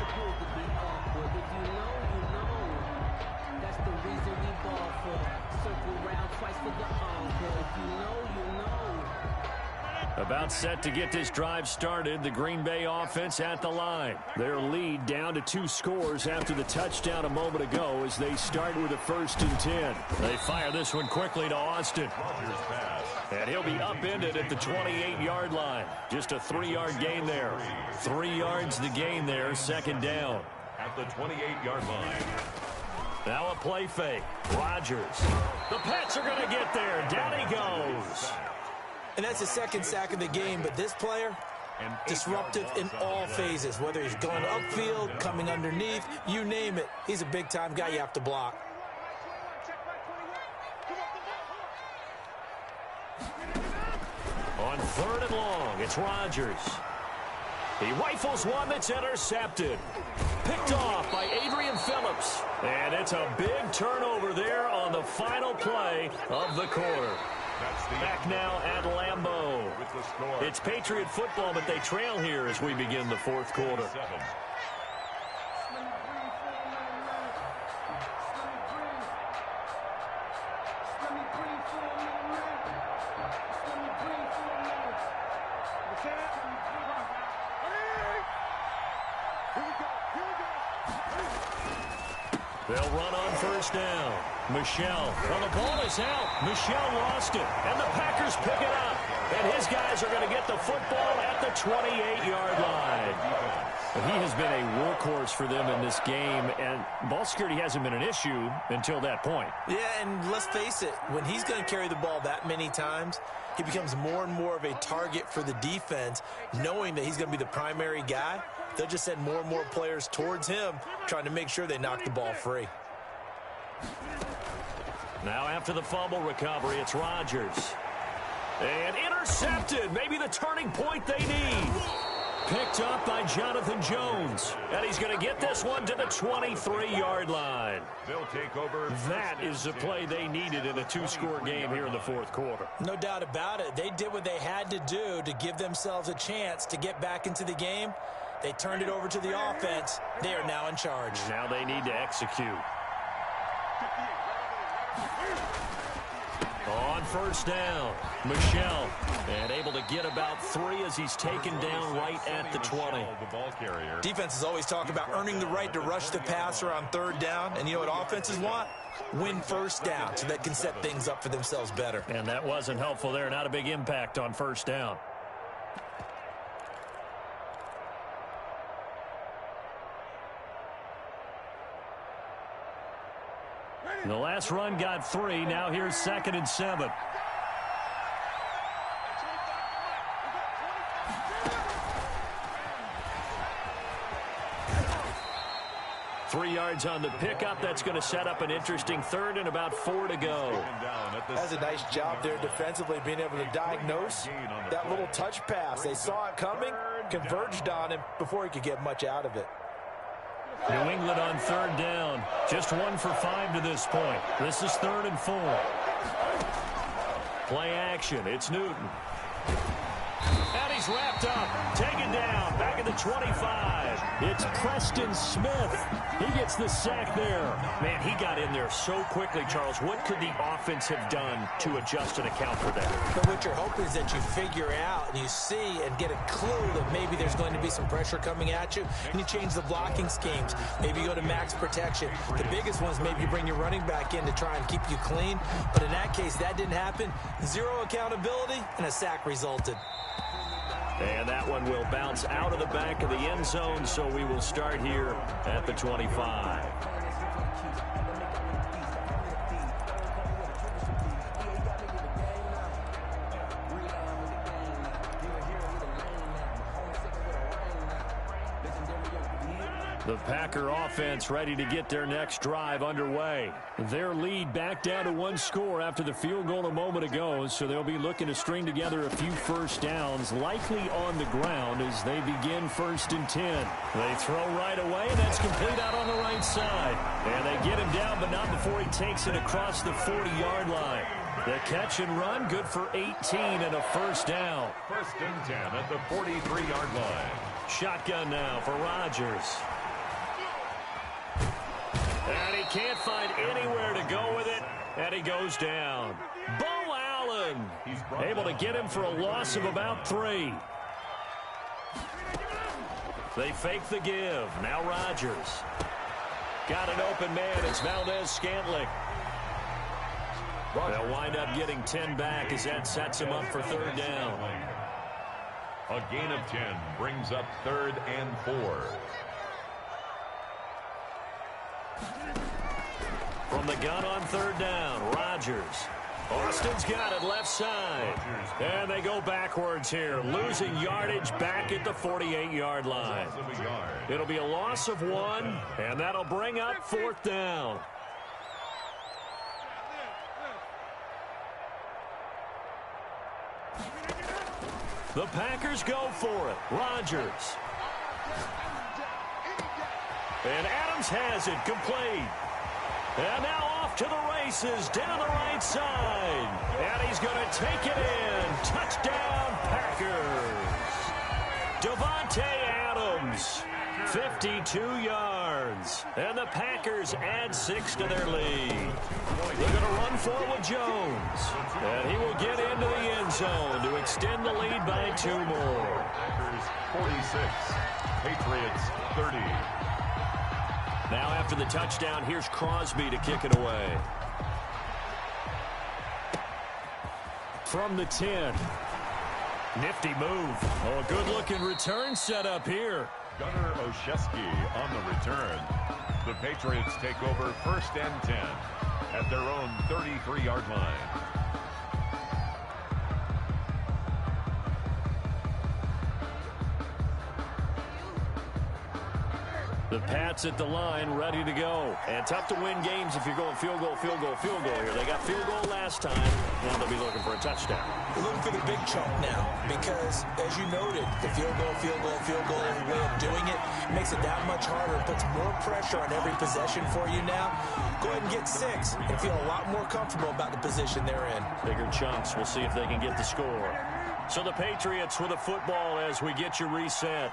About set to get this drive started. The Green Bay offense at the line. Their lead down to 2 scores after the touchdown a moment ago as they start with a 1st and 10. They fire this one quickly to Austin. And he'll be upended at the 28-yard line. Just a 3-yard gain there. 3 yards the gain there, 2nd down. At the 28-yard line. Now a play fake. Rodgers. The Pats are going to get there. Down he goes. And that's the 2nd sack of the game, but this player, disruptive in all phases, whether he's going upfield, coming underneath, you name it. He's a big-time guy you have to block. On 3rd and long, it's Rodgers. He rifles one that's intercepted. Picked off by Adrian Phillips. And it's a big turnover there on the final play of the quarter. Back now at Lambeau. It's Patriot football, but they trail here as we begin the 4th quarter. They'll run on 1st down. Michel. Well, the ball is out. Michel lost it. And the Packers pick it up. And his guys are going to get the football at the 28-yard line. He has been a workhorse for them in this game, and ball security hasn't been an issue until that point. Yeah, and let's face it, when he's going to carry the ball that many times, he becomes more and more of a target for the defense, knowing that he's going to be the primary guy. They'll just send more and more players towards him, trying to make sure they knock the ball free. Now after the fumble recovery, it's Rodgers. And intercepted, maybe the turning point they need. Picked up by Jonathan Jones. And he's going to get this one to the 23-yard line. They'll take over. That is the play they needed in a two-score game here in the fourth quarter. No doubt about it. They did what they had to do to give themselves a chance to get back into the game. They turned it over to the offense. They are now in charge. Now they need to execute. On first down, Michel, and able to get about 3 as he's taken down right at the 20. The ball carrier. Defenses always talk about earning the right to rush the passer on third down. And you know what offenses want? Win first down so they can set things up for themselves better. And that wasn't helpful there. Not a big impact on first down. The last run got 3. Now here's 2nd and 7. Three yards on the pickup. That's going to set up an interesting third and about 4 to go. That's a nice job there defensively, being able to diagnose that little touch pass. They saw it coming, converged on him before he could get much out of it. New England on third down. Just 1 for 5 to this point. This is 3rd and 4. Play action. It's Newton. And he's wrapped up. Taken down. Back at the 25. It's Preston Smith. He gets the sack there. Man, he got in there so quickly, Charles. What could the offense have done to adjust and account for that? But what you're hoping is that you figure out and you see and get a clue that maybe there's going to be some pressure coming at you, and you change the blocking schemes. Maybe you go to max protection. The biggest ones, maybe you bring your running back in to try and keep you clean. But in that case, that didn't happen. 0 accountability, and a sack resulted. And that one will bounce out of the back of the end zone, so we will start here at the 25. The Packer offense ready to get their next drive underway. Their lead back down to 1 score after the field goal a moment ago, so they'll be looking to string together a few first downs, likely on the ground as they begin 1st and 10. They throw right away, and that's complete out on the right side. And they get him down, but not before he takes it across the 40-yard line. The catch and run, good for 18 and a first down. 1st and 10 at the 43-yard line. Shotgun now for Rodgers. And he can't find anywhere to go with it, and he goes down. Bo Allen able to get him for a loss of about 3. They fake the give. Now Rodgers. Got an open man. It's Valdez-Scantling. They'll wind up getting 10 back as that sets him up for 3rd down. A gain of 10 brings up 3rd and 4. From the gun on 3rd down, Rodgers. Austin's got it left side. And they go backwards here, losing yardage back at the 48-yard line. It'll be a loss of 1, and that'll bring up 4th down. The Packers go for it. Rodgers. And Adams has it complete. And now off to the races down the right side. And he's going to take it in. Touchdown, Packers. Davante Adams, 52 yards. And the Packers add 6 to their lead. They're going to run for it with Jones. And he will get into the end zone to extend the lead by 2 more. Packers 46, Patriots 30. Now after the touchdown, here's Crosby to kick it away. From the 10. Nifty move. Oh, a good-looking return set up here. Gunnar Olszewski on the return. The Patriots take over 1st and 10 at their own 33-yard line. The Pats at the line, ready to go. And tough to win games if you're going field goal, field goal, field goal here. They got field goal last time. Now they'll be looking for a touchdown. We're looking for the big chunk now because, as you noted, the field goal, every way of doing it makes it that much harder. It puts more pressure on every possession for you now. Go ahead and get 6 and feel a lot more comfortable about the position they're in. Bigger chunks. We'll see if they can get the score. So the Patriots with the football as we get you reset.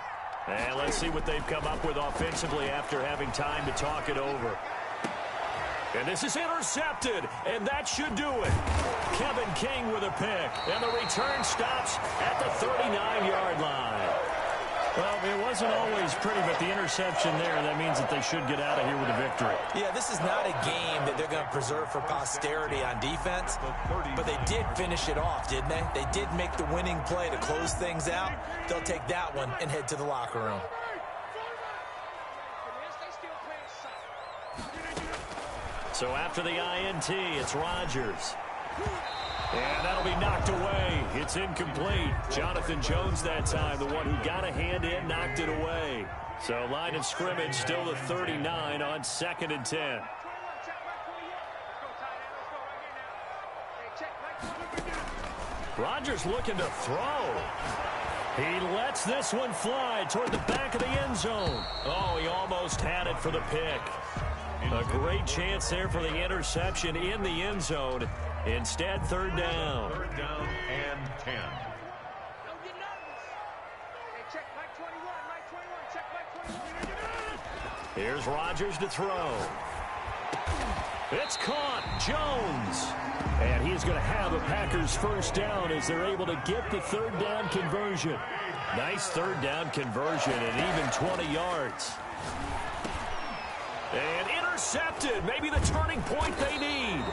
And let's see what they've come up with offensively after having time to talk it over. And this is intercepted, and that should do it. Kevin King with a pick, and the return stops at the 39-yard line. Well, it wasn't always pretty, but the interception there, that means that they should get out of here with a victory. Yeah, this is not a game that they're going to preserve for posterity on defense, but they did finish it off, didn't they? They did make the winning play to close things out. They'll take that one and head to the locker room. So after the INT, it's Rodgers. And that'll be knocked away. It's incomplete. Jonathan Jones that time, the one who got a hand in, knocked it away. So line of scrimmage still the 39 on 2nd and 10. Rodgers looking to throw. He lets this one fly toward the back of the end zone. Oh, he almost had it for the pick. A great chance there for the interception in the end zone. Instead, 3rd down. 3rd down and 10. Here's Rodgers to throw. It's caught. Jones. And he's going to have a Packers 1st down as they're able to get the 3rd down conversion. Nice 3rd down conversion and even 20 yards. And intercepted. Maybe the turning point they need.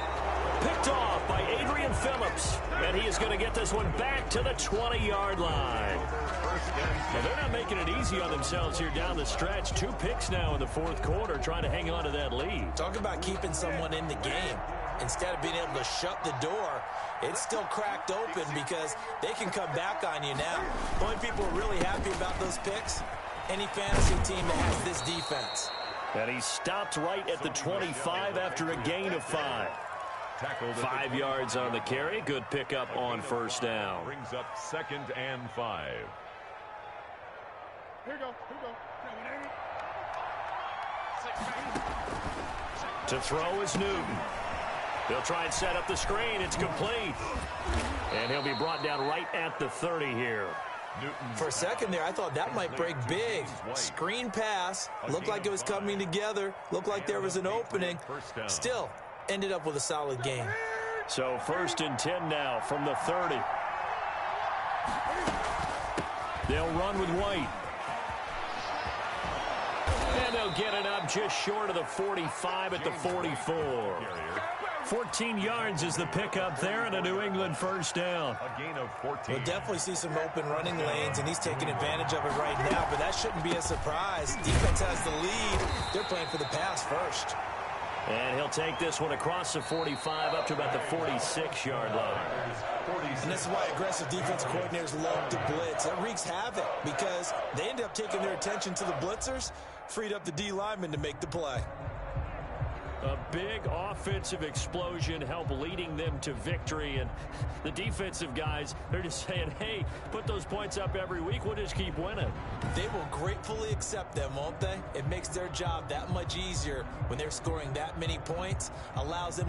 Picked off by Adrian Phillips. And he is going to get this one back to the 20-yard line. Well, they're not making it easy on themselves here down the stretch. 2 picks now in the 4th quarter, trying to hang on to that lead. Talk about keeping someone in the game. Instead of being able to shut the door, it's still cracked open because they can come back on you now. The only people who are really happy about those picks, any fantasy team that has this defense. And he stopped right at the 25 after a gain of 5. 5 yards on the carry. Good pickup on 1st down. Brings up 2nd and 5. Here you go. To throw is Newton. They'll try and set up the screen. It's complete. And he'll be brought down right at the 30 here. For a second there, I thought that might break big. Screen pass. Looked like it was coming together. Looked like there was an opening. Still, ended up with a solid game. So 1st and 10 now from the 30. They'll run with White. And they'll get it up just short of the 45 at the 44. 14 yards is the pickup there and a New England 1st down. A gain of 14. We'll definitely see some open running lanes, and he's taking advantage of it right now, but that shouldn't be a surprise. Defense has the lead. They're playing for the pass first. And he'll take this one across the 45 up to about the 46-yard line. And this is why aggressive defensive coordinators love to blitz. That wreaks havoc because they end up taking their attention to the blitzers, freed up the D lineman to make the play. A big offensive explosion helped leading them to victory. And the defensive guys, they're just saying, hey, put those points up every week. We'll just keep winning. They will gratefully accept them, won't they? It makes their job that much easier when they're scoring that many points. Allows them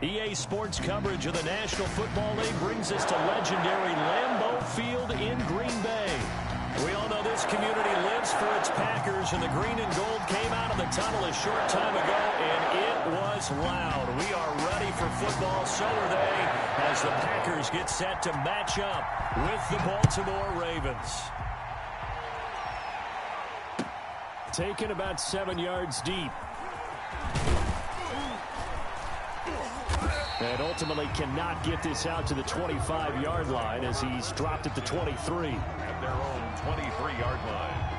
EA Sports coverage of the National Football League brings us to legendary Lambeau Field in Green Bay. We all know this community lives for its Packers, and the green and gold came out of the tunnel a short time ago, and it was loud. We are ready for football, so are they, as the Packers get set to match up with the Baltimore Ravens. Taken about 7 yards deep. And ultimately cannot get this out to the 25-yard line as he's dropped at the 23. At their own 23-yard line.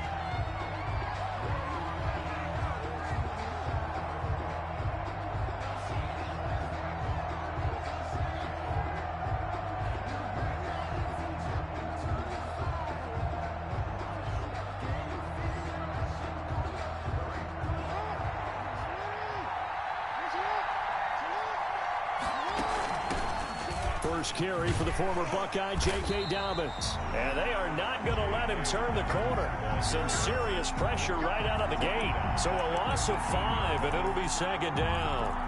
First carry for the former Buckeye, J.K. Dobbins. And they are not going to let him turn the corner. Some serious pressure right out of the gate. So a loss of 5, and it'll be second down.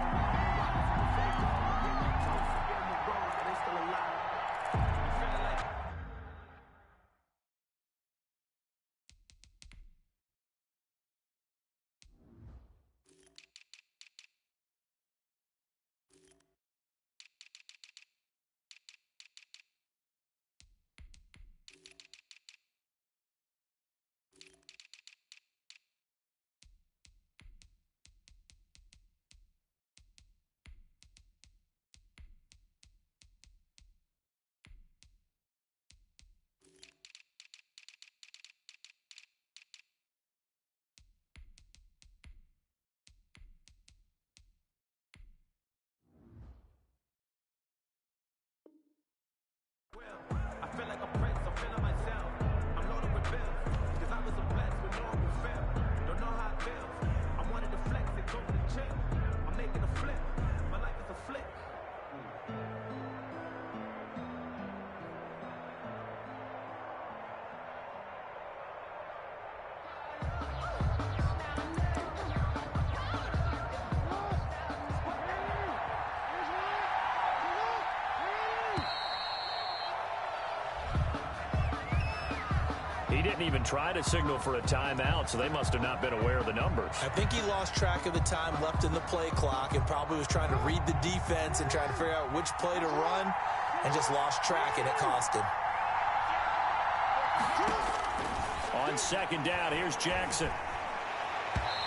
He didn't even try to signal for a timeout, so they must have not been aware of the numbers. I think he lost track of the time left in the play clock and probably was trying to read the defense and trying to figure out which play to run and just lost track, and it cost him. On second down, here's Jackson.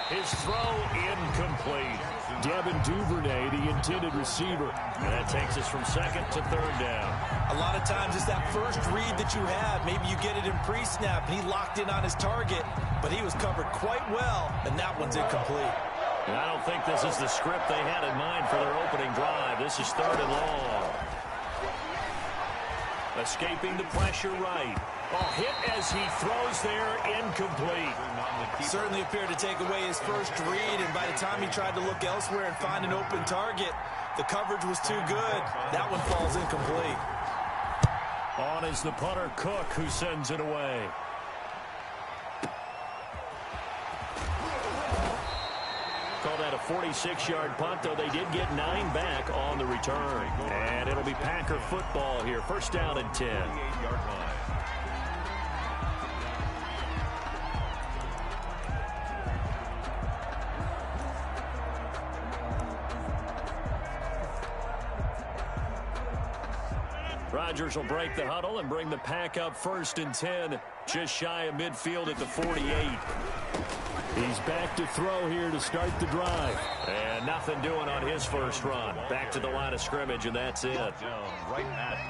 His throw incomplete. Devin Duvernay, the intended receiver. And that takes us from second to third down. A lot of times it's that first read that you have. Maybe you get it in pre-snap, and he locked in on his target, but he was covered quite well, and that one's incomplete. And I don't think this is the script they had in mind for their opening drive. This is third and long. Escaping the pressure right. Oh, hit as he throws there, incomplete. Certainly appeared to take away his first read, and by the time he tried to look elsewhere and find an open target, the coverage was too good. That one falls incomplete. On is the punter, Cook, who sends it away. Call that a 46-yard punt, though they did get 9 back on the return. And it'll be Packer football here. First down and 10. Rodgers will break the huddle and bring the Pack up first and 10, just shy of midfield at the 48. He's back to throw here to start the drive. And nothing doing on his first run. Back to the line of scrimmage, and that's it.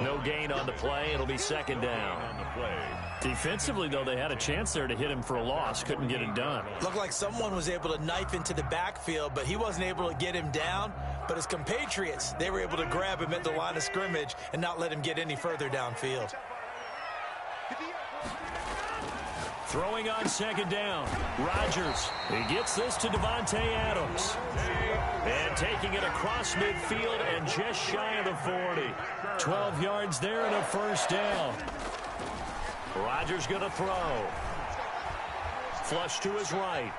No gain on the play. It'll be second down. Defensively, though, they had a chance there to hit him for a loss. Couldn't get it done. Looked like someone was able to knife into the backfield, but he wasn't able to get him down. But his compatriots, they were able to grab him at the line of scrimmage and not let him get any further downfield. Throwing on second down. Rodgers. He gets this to Davante Adams. And taking it across midfield and just shy of the 40. 12 yards there and a first down. Rodgers going to throw. Flush to his right.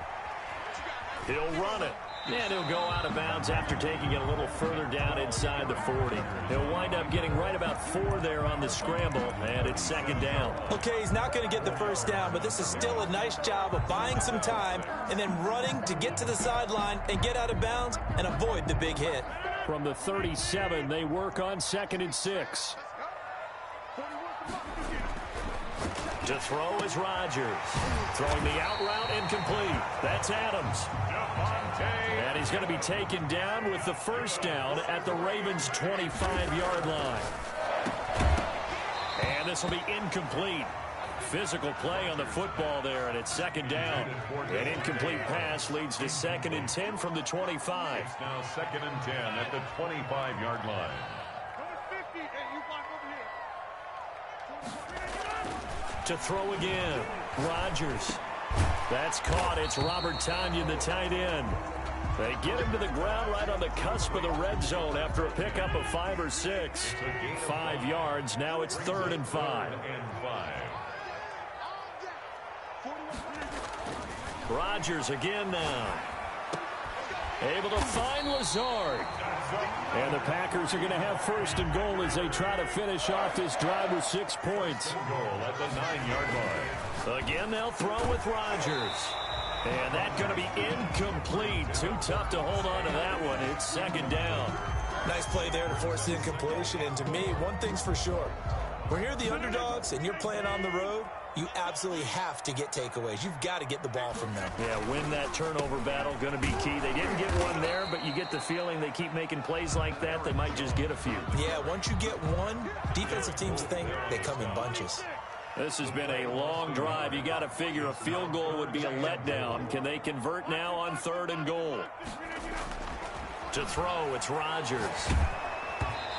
He'll run it. And he'll go out of bounds after taking it a little further down inside the 40. He'll wind up getting right about 4 there on the scramble, and it's second down. Okay, he's not going to get the first down, but this is still a nice job of buying some time and then running to get to the sideline and get out of bounds and avoid the big hit. From the 37, they work on 2nd and 6. To throw is Rodgers. Throwing the out route incomplete. That's Adams. And he's going to be taken down with the first down at the Ravens' 25-yard line. And this will be incomplete. Physical play on the football there, and it's second down. An incomplete pass leads to 2nd and 10 from the 25. It's now 2nd and 10 at the 25-yard line. To throw again, Rodgers. That's caught. It's Robert Tonyan, the tight end. They get him to the ground right on the cusp of the red zone after a pickup of 5 or 6. 5 yards. Now it's 3rd and 5. Rodgers again now. Able to find Lazard. And the Packers are going to have 1st and goal as they try to finish off this drive with 6 points. Goal at the 9-yard line. Again, they'll throw with Rodgers. And that's going to be incomplete. Too tough to hold on to that one. It's second down. Nice play there to force the incompletion. And to me, one thing's for sure. When you're the underdogs and you're playing on the road, you absolutely have to get takeaways. You've got to get the ball from them. Yeah, win that turnover battle, going to be key. They didn't get one there, but you get the feeling they keep making plays like that, they might just get a few. Yeah, once you get one, defensive teams think they come in bunches. This has been a long drive. You got to figure a field goal would be a letdown. Can they convert now on 3rd and goal? To throw, it's Rodgers.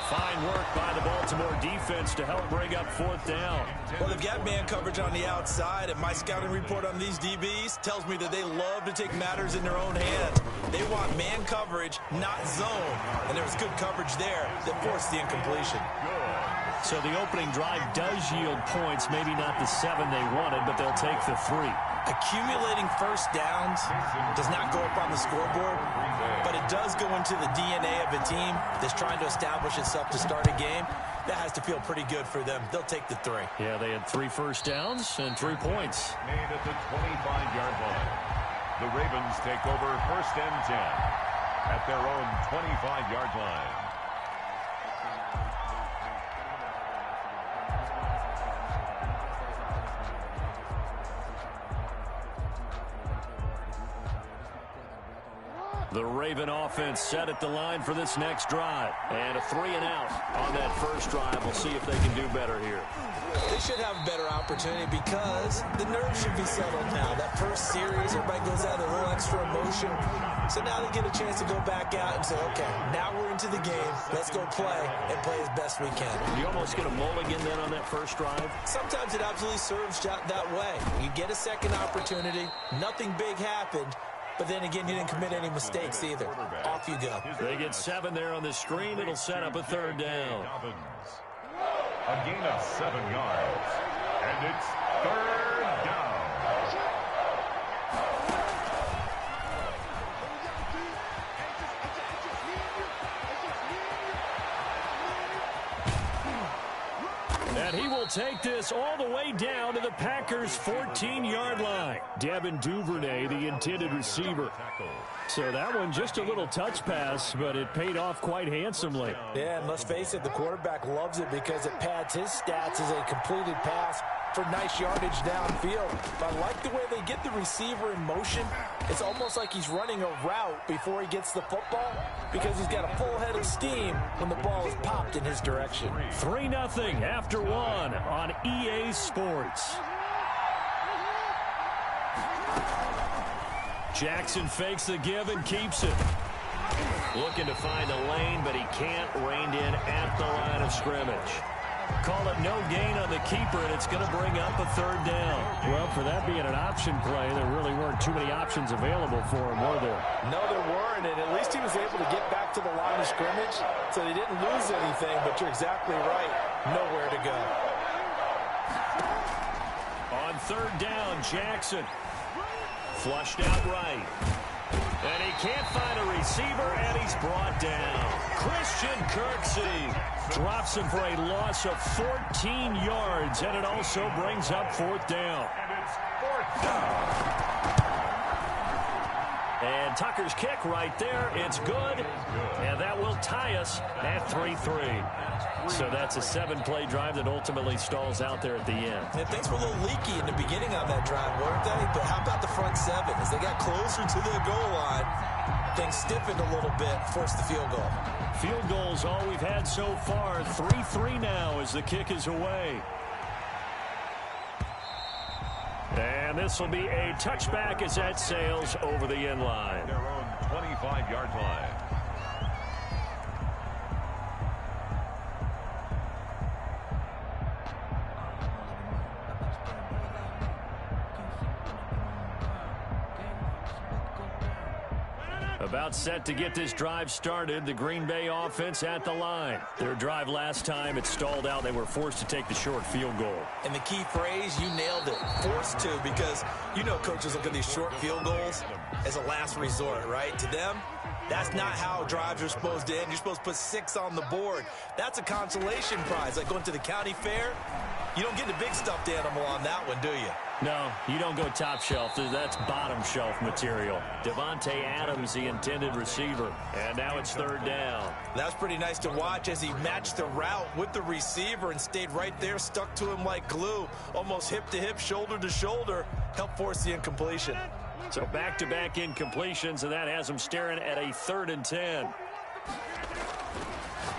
Fine work by the Baltimore defense to help bring up 4th down. Well, they've got man coverage on the outside, and my scouting report on these DBs tells me that they love to take matters in their own hands. They want man coverage, not zone. And there was good coverage there that forced the incompletion. So the opening drive does yield points, maybe not the 7 they wanted, but they'll take the 3. Accumulating first downs does not go up on the scoreboard, but it does go into the DNA of a team that's trying to establish itself to start a game. That has to feel pretty good for them. They'll take the 3. Yeah, they had 3 first downs and 3 points. Made at the 25-yard line. The Ravens take over 1st and 10 at their own 25-yard line. The Raven offense set at the line for this next drive. And a 3 and out on that first drive. We'll see if they can do better here. They should have a better opportunity because the nerves should be settled now. That first series, everybody goes out with a little extra emotion. So now they get a chance to go back out and say, okay, now we're into the game. Let's go play and play as best we can. You almost get a mulligan then on that first drive? Sometimes it absolutely serves that way. You get a second opportunity. Nothing big happened. But then again, you didn't commit any mistakes either. Off you go. They get 7 there on the screen. It'll set up a 3rd down. A gain of 7 yards. And it's 3rd down. And he will take this all the way down to the Packers' 14-yard line. Devin Duvernay, the intended receiver. So that one just a little touch pass, but it paid off quite handsomely. Yeah, and let's face it, the quarterback loves it because it pads his stats as a completed pass for nice yardage downfield. But I like the way they get the receiver in motion. It's almost like he's running a route before he gets the football because he's got a full head of steam when the ball is popped in his direction. 3-0 after 1 on EA Sports. Jackson fakes the give and keeps it. Looking to find a lane, but he can't. Reined in at the line of scrimmage. Call it no gain on the keeper, and it's going to bring up a 3rd down. Well, for that being an option play, there really weren't too many options available for him, were there? No, there weren't, and at least he was able to get back to the line of scrimmage, so he didn't lose anything, but you're exactly right. Nowhere to go. On 3rd down, Jackson. Flushed out right. And he can't find a receiver, and he's brought down. Christian Kirksey drops him for a loss of 14 yards, and it also brings up 4th down. And it's 4th down. And Tucker's kick right there. It's good. And that will tie us at 3-3. So that's a 7-play drive that ultimately stalls out there at the end. And things were a little leaky in the beginning on that drive, weren't they? But how about the front 7? As they got closer to the goal line, things stiffened a little bit, forced the field goal. Field goals all we've had so far. 3-3 now as the kick is away. And this will be a touchback as that sails over the end line. Their own 25-yard line. About set to get this drive started. The Green Bay offense at the line. Their drive last time, it stalled out. They were forced to take the short field goal. And the key phrase, you nailed it. Forced to, because you know coaches look at these short field goals as a last resort, right? To them, that's not how drives are supposed to end. You're supposed to put 6 on the board. That's a consolation prize. Like going to the county fair, you don't get the big stuffed animal on that one, do you? No, you don't go top shelf. That's bottom shelf material. Davante Adams, the intended receiver. And now it's 3rd down. That's pretty nice to watch as he matched the route with the receiver and stayed right there, stuck to him like glue, almost hip to hip, shoulder to shoulder, helped force the incompletion. So back-to-back incompletions, and that has him staring at a 3rd and 10.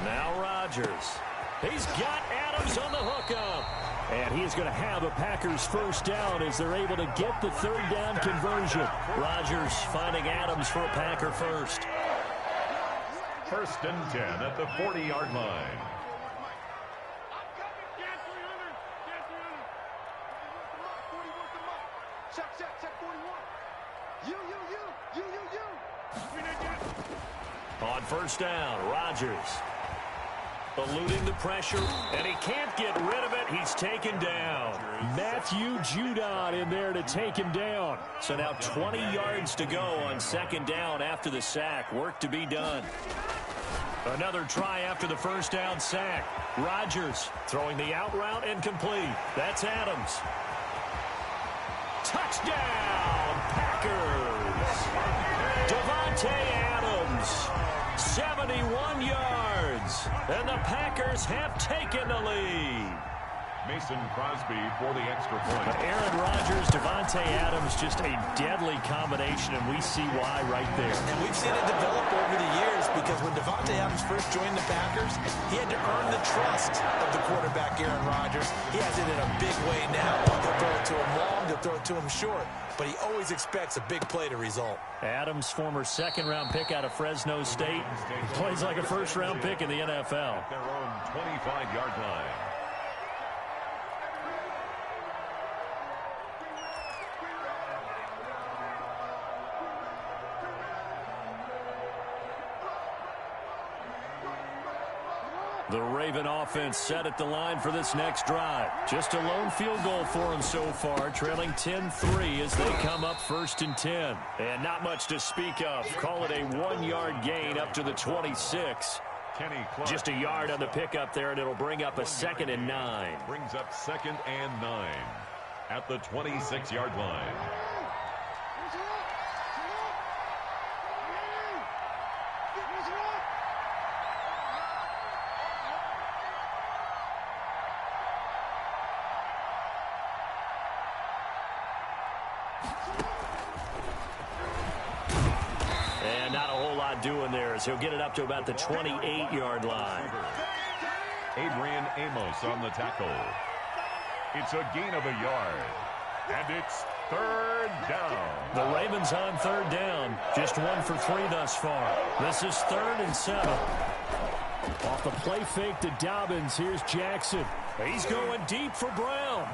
Now Rodgers. He's got Adams on the hookup. And he is going to have a Packers 1st down as they're able to get the 3rd down conversion. Rodgers finding Adams for a Packer 1st. 1st and 10 at the 40-yard line. On 1st down, Rodgers eluding the pressure, and he can't get rid of it. He's taken down. Matthew Judon in there to take him down. So now 20 yards to go on 2nd down after the sack. Work to be done. Another try after the 1st down sack. Rodgers throwing the out route and complete. That's Adams. Touchdown, Packers. Davante Adams. 71 yards, and the Packers have taken the lead. Mason Crosby for the extra point. But Aaron Rodgers, Davante Adams, just a deadly combination, and we see why right there. And we've seen it develop over the years because when Davante Adams first joined the Packers, he had to earn the trust of the quarterback, Aaron Rodgers. He has it in a big way now. They'll throw it to him long, they'll throw it to him short, but he always expects a big play to result. Adams, former 2nd-round pick out of Fresno State, plays like a 1st-round pick in the NFL. Their own 25-yard line. The Raven offense set at the line for this next drive. Just a lone field goal for them so far, trailing 10-3 as they come up 1st and 10. And not much to speak of. Call it a 1-yard gain up to the 26. Kenny Clark. Just a yard on the pickup there, and it'll bring up a 2nd and 9. Brings up 2nd and 9 at the 26-yard line. And not a whole lot doing there as he'll get it up to about the 28-yard line. Adrian Amos on the tackle. It's a gain of a yard. And it's 3rd down. The Ravens on 3rd down. Just 1 for 3 thus far. This is 3rd and 7. Off the play fake to Dobbins. Here's Jackson. He's going deep for Brown.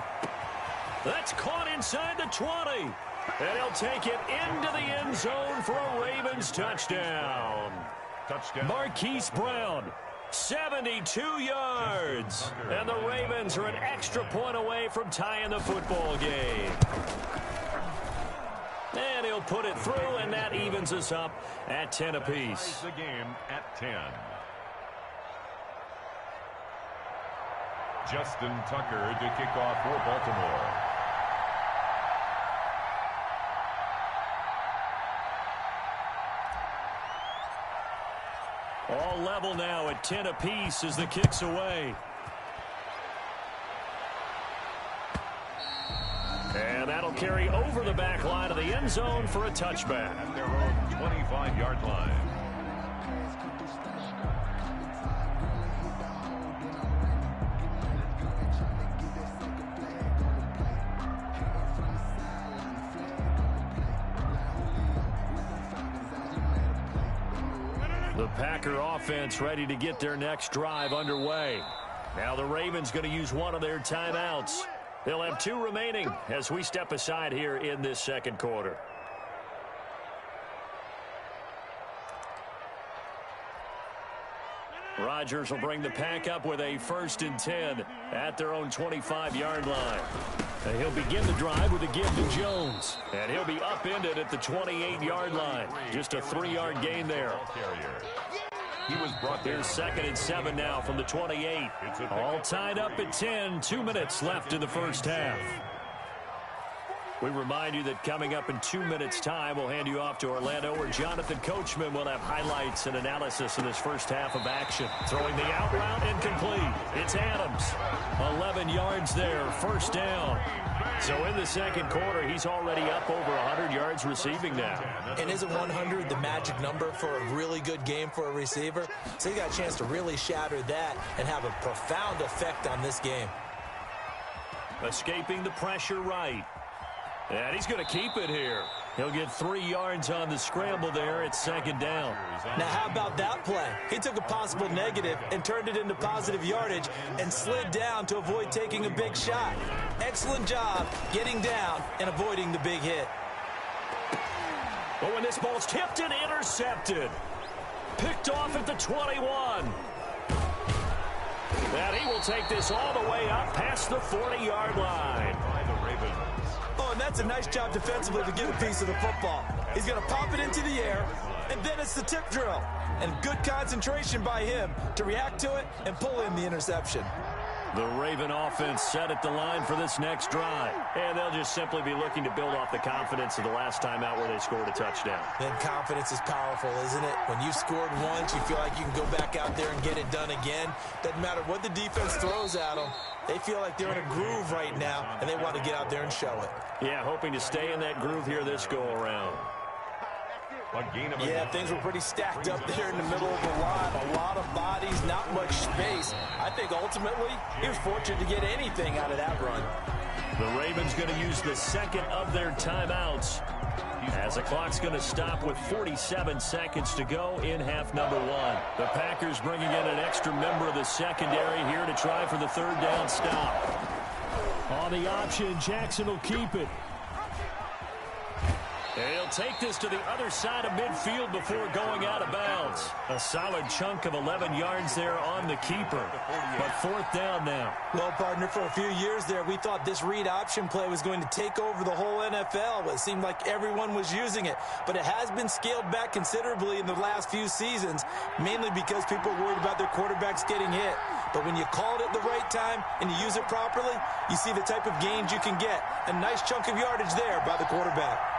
That's caught inside the 20. And he'll take it into the end zone for a Ravens touchdown. Touchdown. Marquise Brown, 72 yards. And the Ravens are an extra point away from tying the football game. And he'll put it through, and that evens us up at 10 apiece. The game at 10. Justin Tucker to kick off for Baltimore. All level now at 10 apiece as the kick's away. And that'll carry over the back line of the end zone for a touchback. At their own 25-yard line. The Packer offense ready to get their next drive underway. Now the Ravens going to use one of their timeouts. They'll have 2 remaining as we step aside here in this second quarter. Rodgers will bring the Pack up with a 1st and 10 at their own 25-yard line. And he'll begin the drive with a give to Jones. And he'll be upended at the 28-yard line. Just a 3-yard gain there. He was brought there. Here's 2nd and 7 now from the 28. All tied up at 10. 2 minutes left in the first half. We remind you that coming up in 2 minutes' time, we'll hand you off to Orlando, where Jonathan Coachman will have highlights and analysis of this first half of action. Throwing the out route, incomplete. It's Adams. 11 yards there, 1st down. So in the second quarter, he's already up over 100 yards receiving now. And isn't 100 the magic number for a really good game for a receiver? So he got a chance to really shatter that and have a profound effect on this game. Escaping the pressure right. And he's going to keep it here. He'll get 3 yards on the scramble there at 2nd down. Now, how about that play? He took a possible negative and turned it into positive yardage and slid down to avoid taking a big shot. Excellent job getting down and avoiding the big hit. But when this ball's tipped and intercepted. Picked off at the 21. And he will take this all the way up past the 40-yard line. By the Ravens. Oh, and that's a nice job defensively to get a piece of the football. He's going to pop it into the air, and then it's the tip drill. And good concentration by him to react to it and pull in the interception. The Raven offense set at the line for this next drive. And they'll just simply be looking to build off the confidence of the last time out where they scored a touchdown. Then confidence is powerful, isn't it? When you've scored once, you feel like you can go back out there and get it done again. Doesn't matter what the defense throws at them. They feel like they're in a groove right now, and they want to get out there and show it. Yeah, hoping to stay in that groove here this go-around. Yeah, things were pretty stacked up there in the middle of the line. A lot of bodies, not much space. I think ultimately he was fortunate to get anything out of that run. The Ravens going to use the second of their timeouts as the clock's going to stop with 47 seconds to go in half number 1. The Packers bringing in an extra member of the secondary here to try for the 3rd down stop. On the option, Jackson will keep it. And he'll take this to the other side of midfield before going out of bounds. A solid chunk of 11 yards there on the keeper. But 4th down now. Well, partner, for a few years there, we thought this read option play was going to take over the whole NFL. It seemed like everyone was using it. But it has been scaled back considerably in the last few seasons, mainly because people are worried about their quarterbacks getting hit. But when you call it at the right time and you use it properly, you see the type of gains you can get. A nice chunk of yardage there by the quarterback.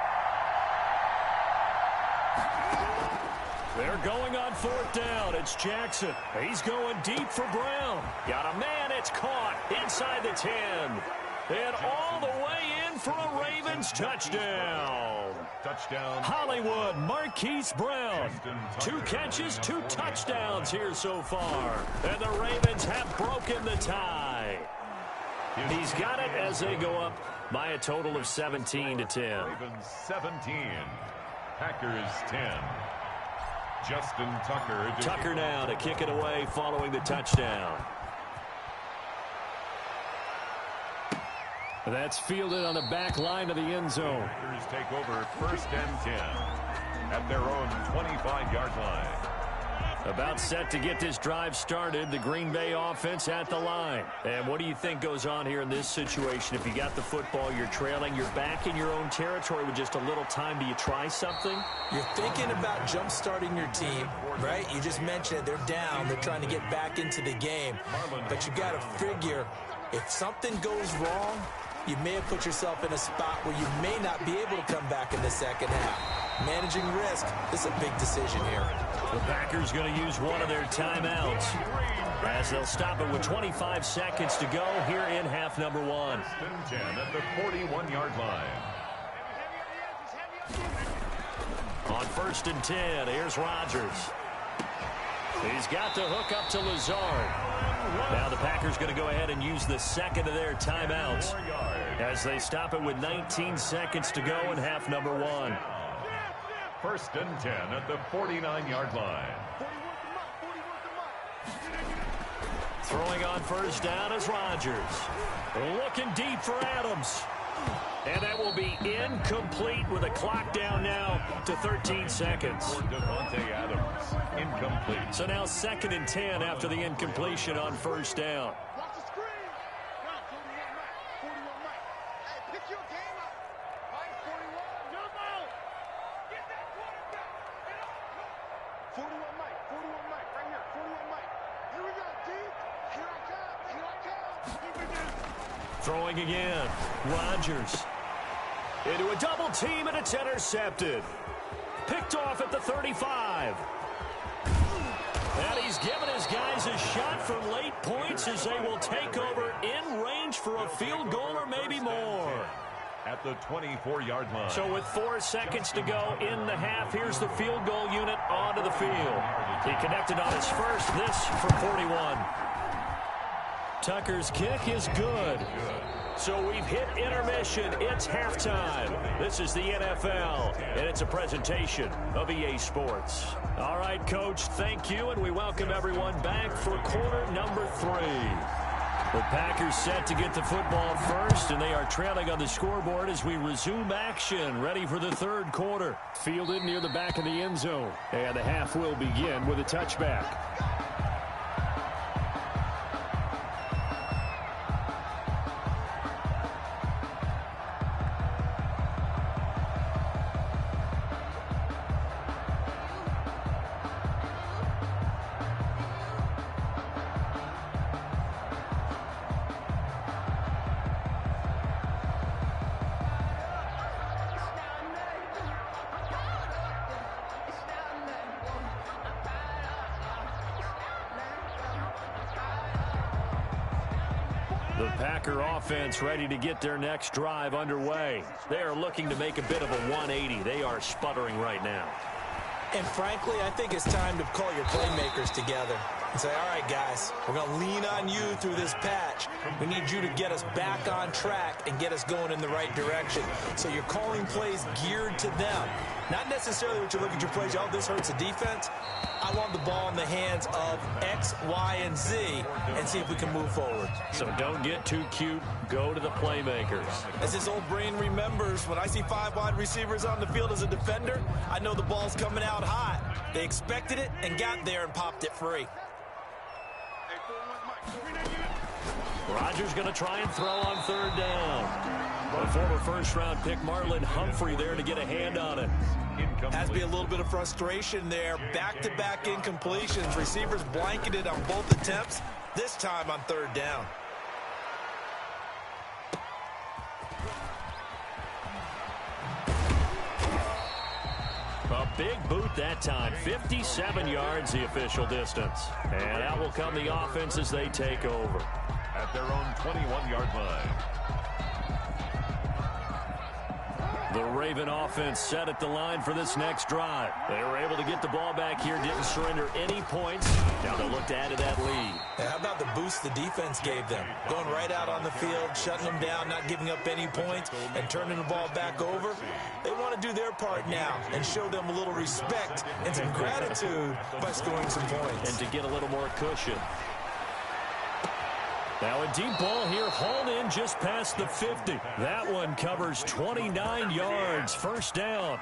They're going on 4th down. It's Jackson. He's going deep for Brown. Got a man. It's caught inside the 10. And all the way in for a Ravens touchdown. Touchdown. Hollywood Marquise Brown. 2 catches, 2 touchdowns here so far. And the Ravens have broken the tie. He's got it as they go up by a total of 17-10. Ravens 17. Packers 10. Justin Tucker. Tucker now to kick it away following the touchdown. That's fielded on the back line of the end zone. Packers take over 1st and 10 at their own 25-yard line. About set to get this drive started, the Green Bay offense at the line. And what do you think goes on here in this situation? If you got the football, you're trailing, you're back in your own territory with just a little time. Do you try something? You're thinking about jump-starting your team, right? You just mentioned it. They're down. They're trying to get back into the game. But you got to figure if something goes wrong, you may have put yourself in a spot where you may not be able to come back in the second half. Managing risk, this is a big decision here. The Packers going to use one of their timeouts as they'll stop it with 25 seconds to go here in half number one. 10 at the 41-yard line. On 1st and 10, here's Rodgers. He's got the hook up to Lazard. Now the Packers going to go ahead and use the second of their timeouts as they stop it with 19 seconds to go in half number one. 1st and 10 at the 49-yard line. Throwing on first down is Rodgers. Looking deep for Adams. And that will be incomplete with a clock down now to 13 seconds. For Devontae Adams, incomplete. So now 2nd and 10 after the incompletion on first down. Watch the screen. 41 Mike. Hey, pick your game up. Mike, 41. Jump out. Get that quarterback. Get up. 41 Mike. 41 Mike. Right here. 41 Mike. Here we go, deep. Here I come. Here I come. Throwing again. Rodgers. Into a double team, and it's intercepted. Picked off at the 35. And he's given his guys a shot for late points as they will take over in range for a field goal or maybe more. At the 24-yard line. So with 4 seconds to go in the half, here's the field goal unit onto the field. He connected on his first, this for 41. Tucker's kick is good. So we've hit intermission. It's halftime. This is the NFL, and it's a presentation of EA Sports. All right, Coach, thank you, and we welcome everyone back for quarter number 3. The Packers set to get the football first, and they are trailing on the scoreboard as we resume action, ready for the third quarter. Fielded near the back of the end zone, and the half will begin with a touchback. The Packer offense ready to get their next drive underway. They are looking to make a bit of a 180. They are sputtering right now. And frankly, I think it's time to call your playmakers together and say, all right, guys, we're going to lean on you through this patch. We need you to get us back on track and get us going in the right direction. So you're calling plays geared to them. Not necessarily what you look at your plays, oh, this hurts the defense. I want the ball in the hands of X, Y, and Z and see if we can move forward. So don't get too cute. Go to the playmakers. As this old brain remembers, when I see 5 wide receivers on the field as a defender, I know the ball's coming out hot. They expected it and got there and popped it free. Rodgers going to try and throw on third down. A former first-round pick, Marlon Humphrey, there to get a hand on it. Has to be a little bit of frustration there. Back-to-back incompletions. Receivers blanketed on both attempts, this time on third down. A big boot that time. 57 yards the official distance. And out will come the offense as they take over. At their own 21-yard line. The Raven offense set at the line for this next drive. They were able to get the ball back here, didn't surrender any points. Now they'll look to add to that lead. Yeah, how about the boost the defense gave them? Going right out on the field, shutting them down, not giving up any points, and turning the ball back over. They want to do their part now and show them a little respect and some gratitude by scoring some points. And to get a little more cushion. Now a deep ball here, hauled in just past the 50. That one covers 29 yards. First down.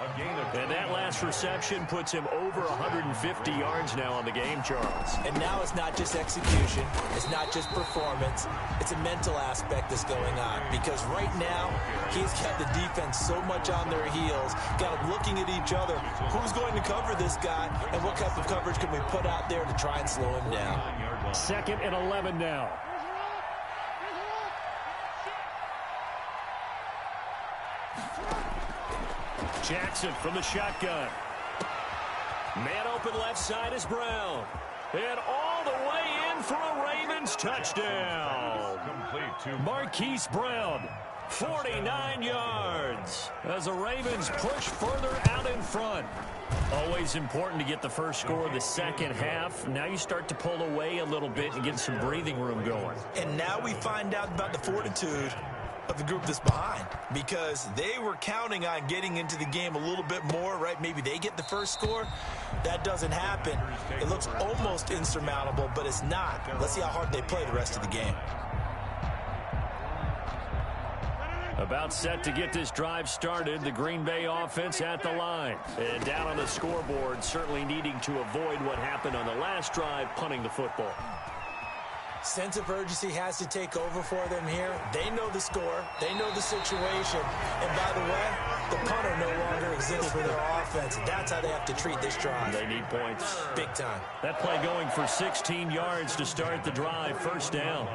A gain of And that last reception puts him over 150 yards now on the game, Charles. And now it's not just execution. It's not just performance. It's a mental aspect that's going on. Because right now, he's kept the defense so much on their heels, got them looking at each other. Who's going to cover this guy, and what type of coverage can we put out there to try and slow him down? 2nd and 11 now. Jackson from the shotgun. Man open left side is Brown. And all the way in for a Ravens touchdown. complete to Marquise Brown, 49 yards. As the Ravens push further out in front. Always important to get the first score of the second half. Now you start to pull away a little bit and get some breathing room going. And now we find out about the fortitude of the group that's behind, because they were counting on getting into the game a little bit more, right? Maybe they get the first score. That doesn't happen. It looks almost insurmountable, but it's not. Let's see how hard they play the rest of the game. About set to get this drive started, the Green Bay offense at the line. And down on the scoreboard, certainly needing to avoid what happened on the last drive, punting the football. Sense of urgency has to take over for them here. They know the score. They know the situation. And by the way, the punter no longer exists for their offense. That's how they have to treat this drive. They need points. Big time. That play going for 16 yards to start the drive. First down.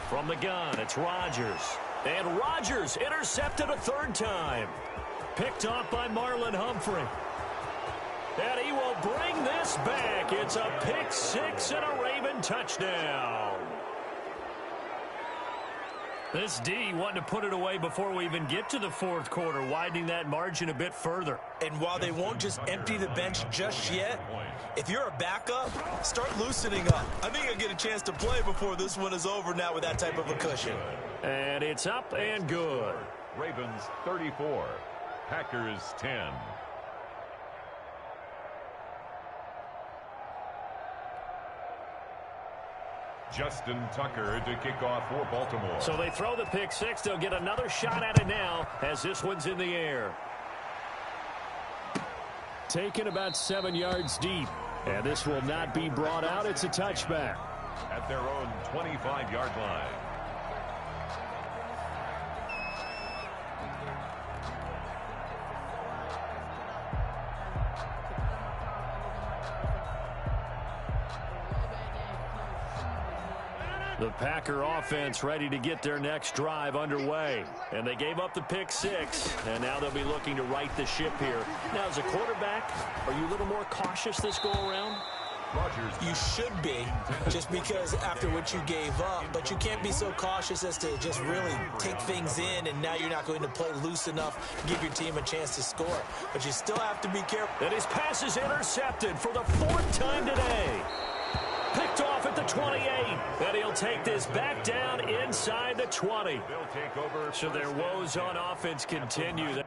From the gun, it's Rodgers. And Rodgers intercepted a third time. Picked off by Marlon Humphrey. And he will bring this back. It's a pick six and a Raven touchdown. This D wanting to put it away before we even get to the fourth quarter, widening that margin a bit further. And while they won't just empty the bench just yet, if you're a backup, start loosening up. I think you'll get a chance to play before this one is over now with that type of a cushion. And it's up and good. Ravens 34, Packers 10. Justin Tucker to kick off for Baltimore. So they throw the pick six. They'll get another shot at it now as this one's in the air. Taken about 7 yards deep. And this will not be brought out. It's a touchback. At their own 25-yard line. The Packer offense ready to get their next drive underway. And they gave up the pick six, and now they'll be looking to right the ship here. Now, as a quarterback, are you a little more cautious this go-around? Rodgers. You should be, just because after what you gave up, but you can't be so cautious as to just really take things in, and now you're not going to play loose enough to give your team a chance to score. But you still have to be careful. And his pass is intercepted for the fourth time today. Picked off at the 28. And he'll take this back down inside the 20. They'll take over. So their woes on offense continue.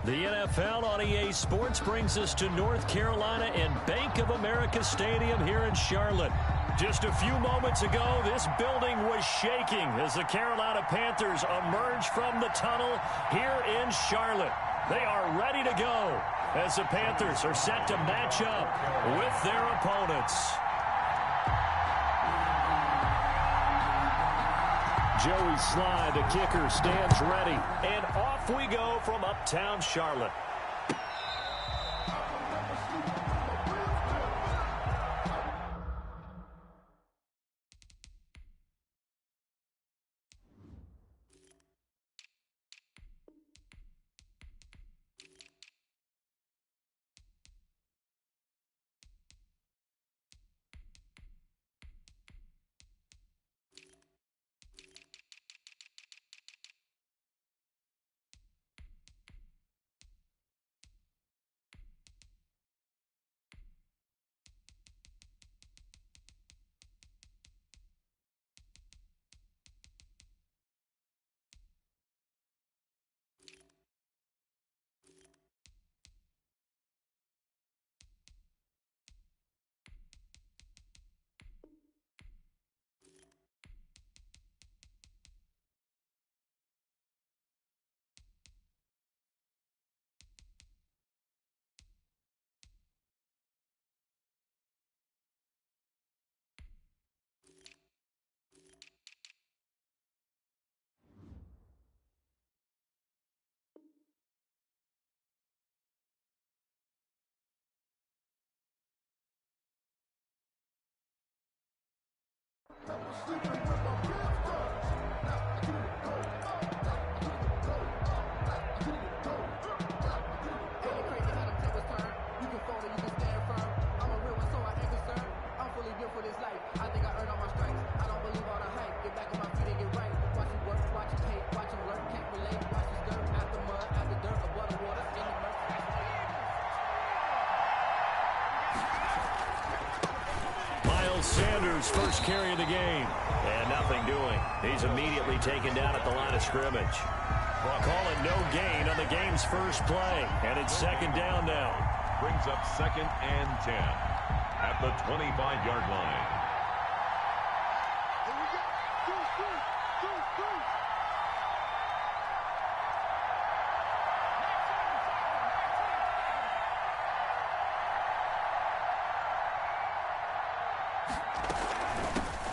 The NFL on EA Sports brings us to North Carolina and Bank of America Stadium here in Charlotte. Just a few moments ago, this building was shaking as the Carolina Panthers emerge from the tunnel here in Charlotte. They are ready to go as the Panthers are set to match up with their opponents. Joey Slye, the kicker, stands ready. And off we go from uptown Charlotte. Sanders first carry of the game. And nothing doing. He's immediately taken down at the line of scrimmage. Call it no gain on the game's first play. And it's second down now. Brings up 2nd and 10 at the 25-yard line. Here we go. Two.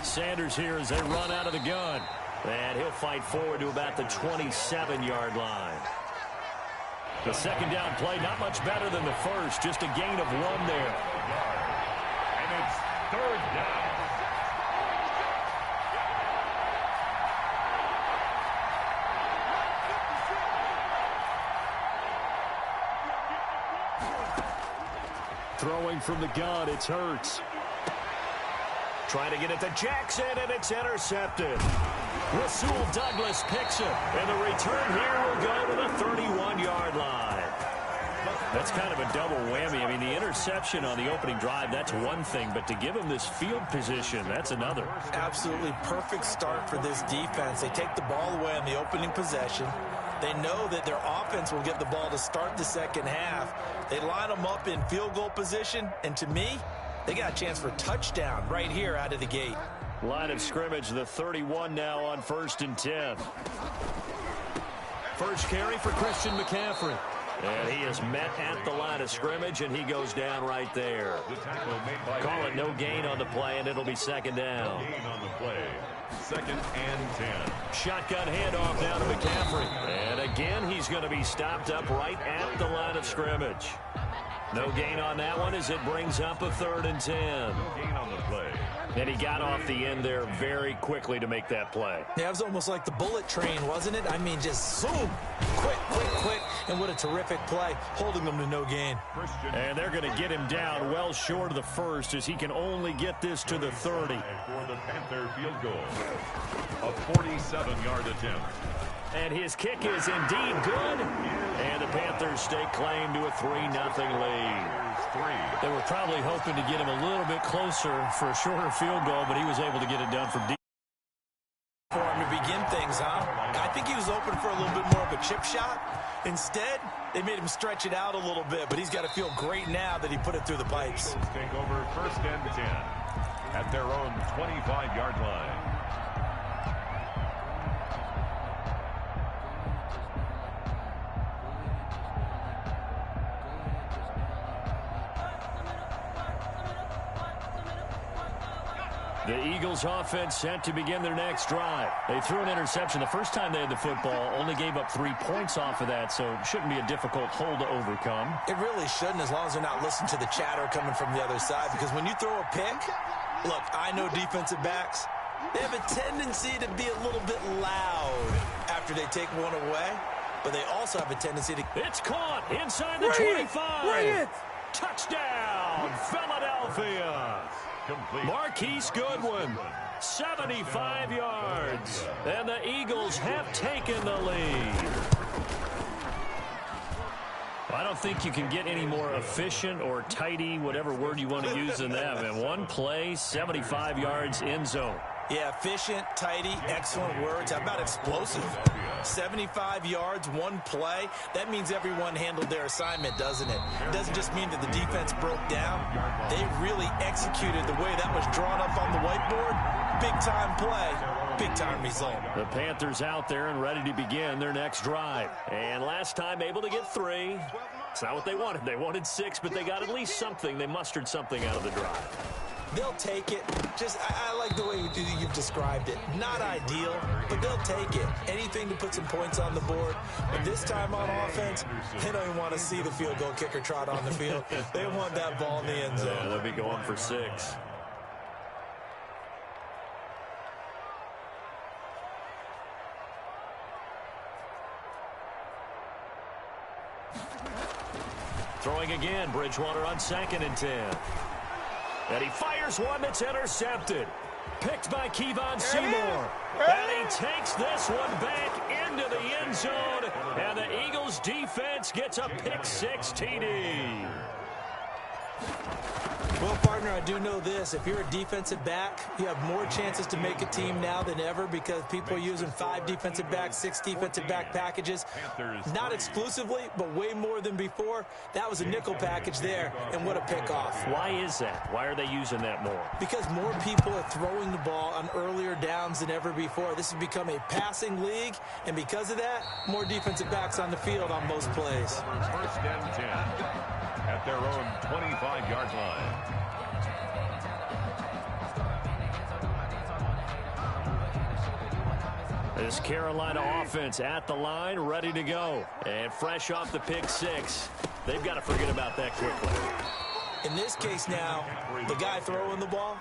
Sanders here as they run out of the gun. And he'll fight forward to about the 27-yard line. The second down play, not much better than the first. Just a gain of 1 there. And it's 3rd down. Throwing from the gun, it's Hurts. Trying to get it to Jackson, and it's intercepted. Rasul Douglas picks it, and the return here will go to the 31-yard line. That's kind of a double whammy. I mean, the interception on the opening drive, that's one thing, but to give him this field position, that's another. Absolutely perfect start for this defense. They take the ball away on the opening possession. They know that their offense will get the ball to start the second half. They line them up in field goal position, and to me, they got a chance for touchdown right here out of the gate. Line of scrimmage, the 31 now on 1st and 10. First carry for Christian McCaffrey. And he is met at the line of scrimmage, and he goes down right there. Call it no gain on the play, and it'll be second down. No gain on the play. 2nd and 10. Shotgun handoff down to McCaffrey. And again, he's going to be stopped up right at the line of scrimmage. No gain on that one as it brings up a 3rd and 10. No gain on the play. And he got off the end there very quickly to make that play. Yeah, it was almost like the bullet train, wasn't it? I mean, just zoom, quick, and what a terrific play, holding them to no gain. And they're going to get him down well short of the first as he can only get this to the 30. For the Panther field goal. A 47-yard attempt. And his kick is indeed good. And the Panthers stake claim to a 3-0 lead. They were probably hoping to get him a little bit closer for a shorter field goal, but he was able to get it done from deep. For him to begin things, huh? I think he was open for a little bit more of a chip shot. Instead, they made him stretch it out a little bit, but he's got to feel great now that he put it through the pipes. Take over 1st and 10 at their own 25-yard line. The Eagles offense set to begin their next drive. They threw an interception the first time they had the football, only gave up 3 points off of that, so it shouldn't be a difficult hole to overcome. It really shouldn't, as long as they're not listening to the chatter coming from the other side, because when you throw a pick, look, I know defensive backs, they have a tendency to be a little bit loud after they take one away, but they also have a tendency to... It's caught inside the 25. Bring it! Touchdown, Philadelphia. Complete. Marquise Goodwin, 75 yards. And the Eagles have taken the lead. I don't think you can get any more efficient or tidy, whatever word you want to use in that. And one play, 75 yards, end zone. Yeah, efficient, tidy, excellent words. How about explosive? 75 yards, one play. That means everyone handled their assignment, doesn't it? It doesn't just mean that the defense broke down. They really executed the way that was drawn up on the whiteboard. Big-time play, big-time result. The Panthers out there and ready to begin their next drive. And last time able to get 3. It's not what they wanted. They wanted 6, but they got at least something. They mustered something out of the drive. They'll take it. Just, I like the way you've described it. Not ideal, but they'll take it. Anything to put some points on the board. But this time on offense, they don't even want to see the field goal kicker trot on the field. They want that ball in the end zone. Yeah, they'll be going for 6. Throwing again, Bridgewater on 2nd and 10. And he fires one that's intercepted. Picked by Kevon Seymour. And he takes this one back into the end zone. And the Eagles defense gets a pick-6 TD. Well, partner, I do know this. If you're a defensive back, you have more chances to make a team now than ever because people are using 5 defensive backs, 6 defensive back packages. Not exclusively, but way more than before. That was a nickel package there, and what a pickoff. Why is that? Why are they using that more? Because more people are throwing the ball on earlier downs than ever before. This has become a passing league, and because of that, more defensive backs on the field on most plays. 1st and 10 at their own 25-yard line. This Carolina offense at the line, ready to go. And fresh off the pick-6. They've got to forget about that quickly. In this case now, the guy throwing the ball,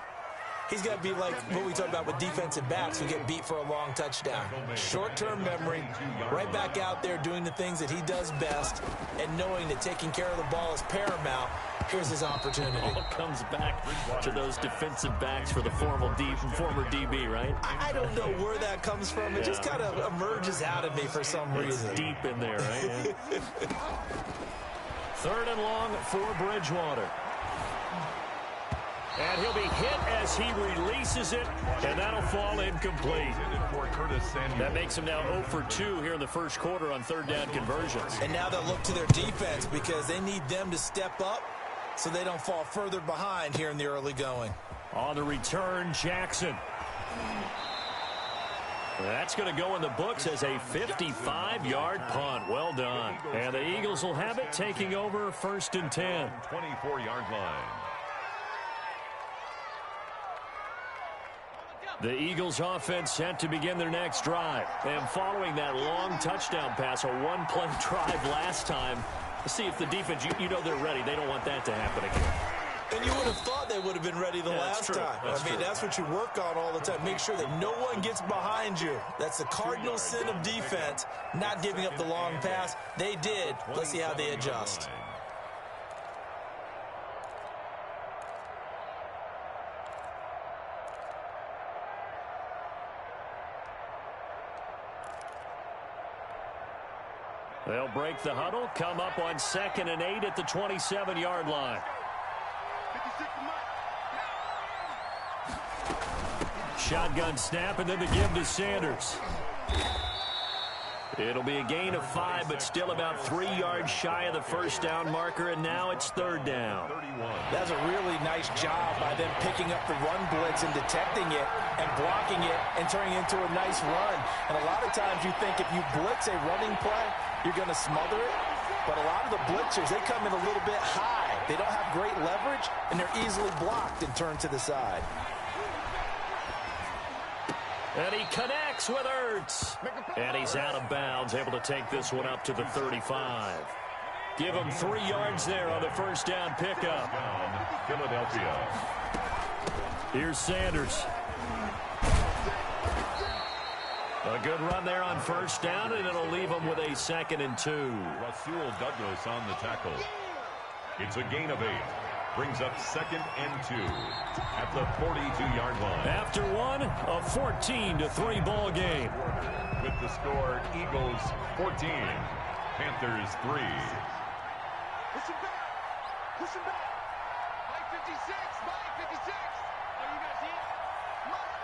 he's got to be like what we talk about with defensive backs who get beat for a long touchdown. Short-term memory, right back out there doing the things that he does best, and knowing that taking care of the ball is paramount. Here's his opportunity. All comes back to those defensive backs for the former DB, right? I don't know where that comes from. It just kind of emerges out of me for some reason. It's deep in there, right? 3rd and long for Bridgewater. And he'll be hit as he releases it, and that'll fall incomplete. That makes him now 0 for 2 here in the first quarter on 3rd down conversions. And now they'll look to their defense because they need them to step up so they don't fall further behind here in the early going. On the return, Jackson. That's going to go in the books as a 55-yard punt. Well done. And the Eagles will have it, taking over 1st and 10. 24-yard line. The Eagles offense set to begin their next drive. And following that long touchdown pass, a one-play drive last time, see if the defense, you know they're ready. They don't want that to happen again. And you would have thought they would have been ready the last time. That's what you work on all the time. Make sure that no one gets behind you. That's the cardinal sin of defense, not giving up the long pass. They did. Let's see how they adjust. They'll break the huddle, come up on 2nd and 8 at the 27-yard line. Shotgun snap, and then the give to Sanders. It'll be a gain of 5, but still about 3 yards shy of the first down marker, and now it's third down. That's a really nice job by them picking up the run blitz and detecting it and blocking it and turning it into a nice run. And a lot of times you think if you blitz a running play, you're going to smother it. But a lot of the blitzers, they come in a little bit high. They don't have great leverage, and they're easily blocked and turned to the side. And he connects with Ertz. And he's out of bounds, able to take this one up to the 35. Give him 3 yards there on the first down pickup. Philadelphia. Here's Sanders. A good run there on first down, and it'll leave him with a 2nd and 2. Rasul Douglas on the tackle. It's a gain of 8. Brings up 2nd and 2 at the 42-yard line. After one, a 14-3 ball game. With the score, Eagles 14, Panthers 3. Push him back. Push him back. Mike 56. Mike 56. Oh, you guys see it? Mike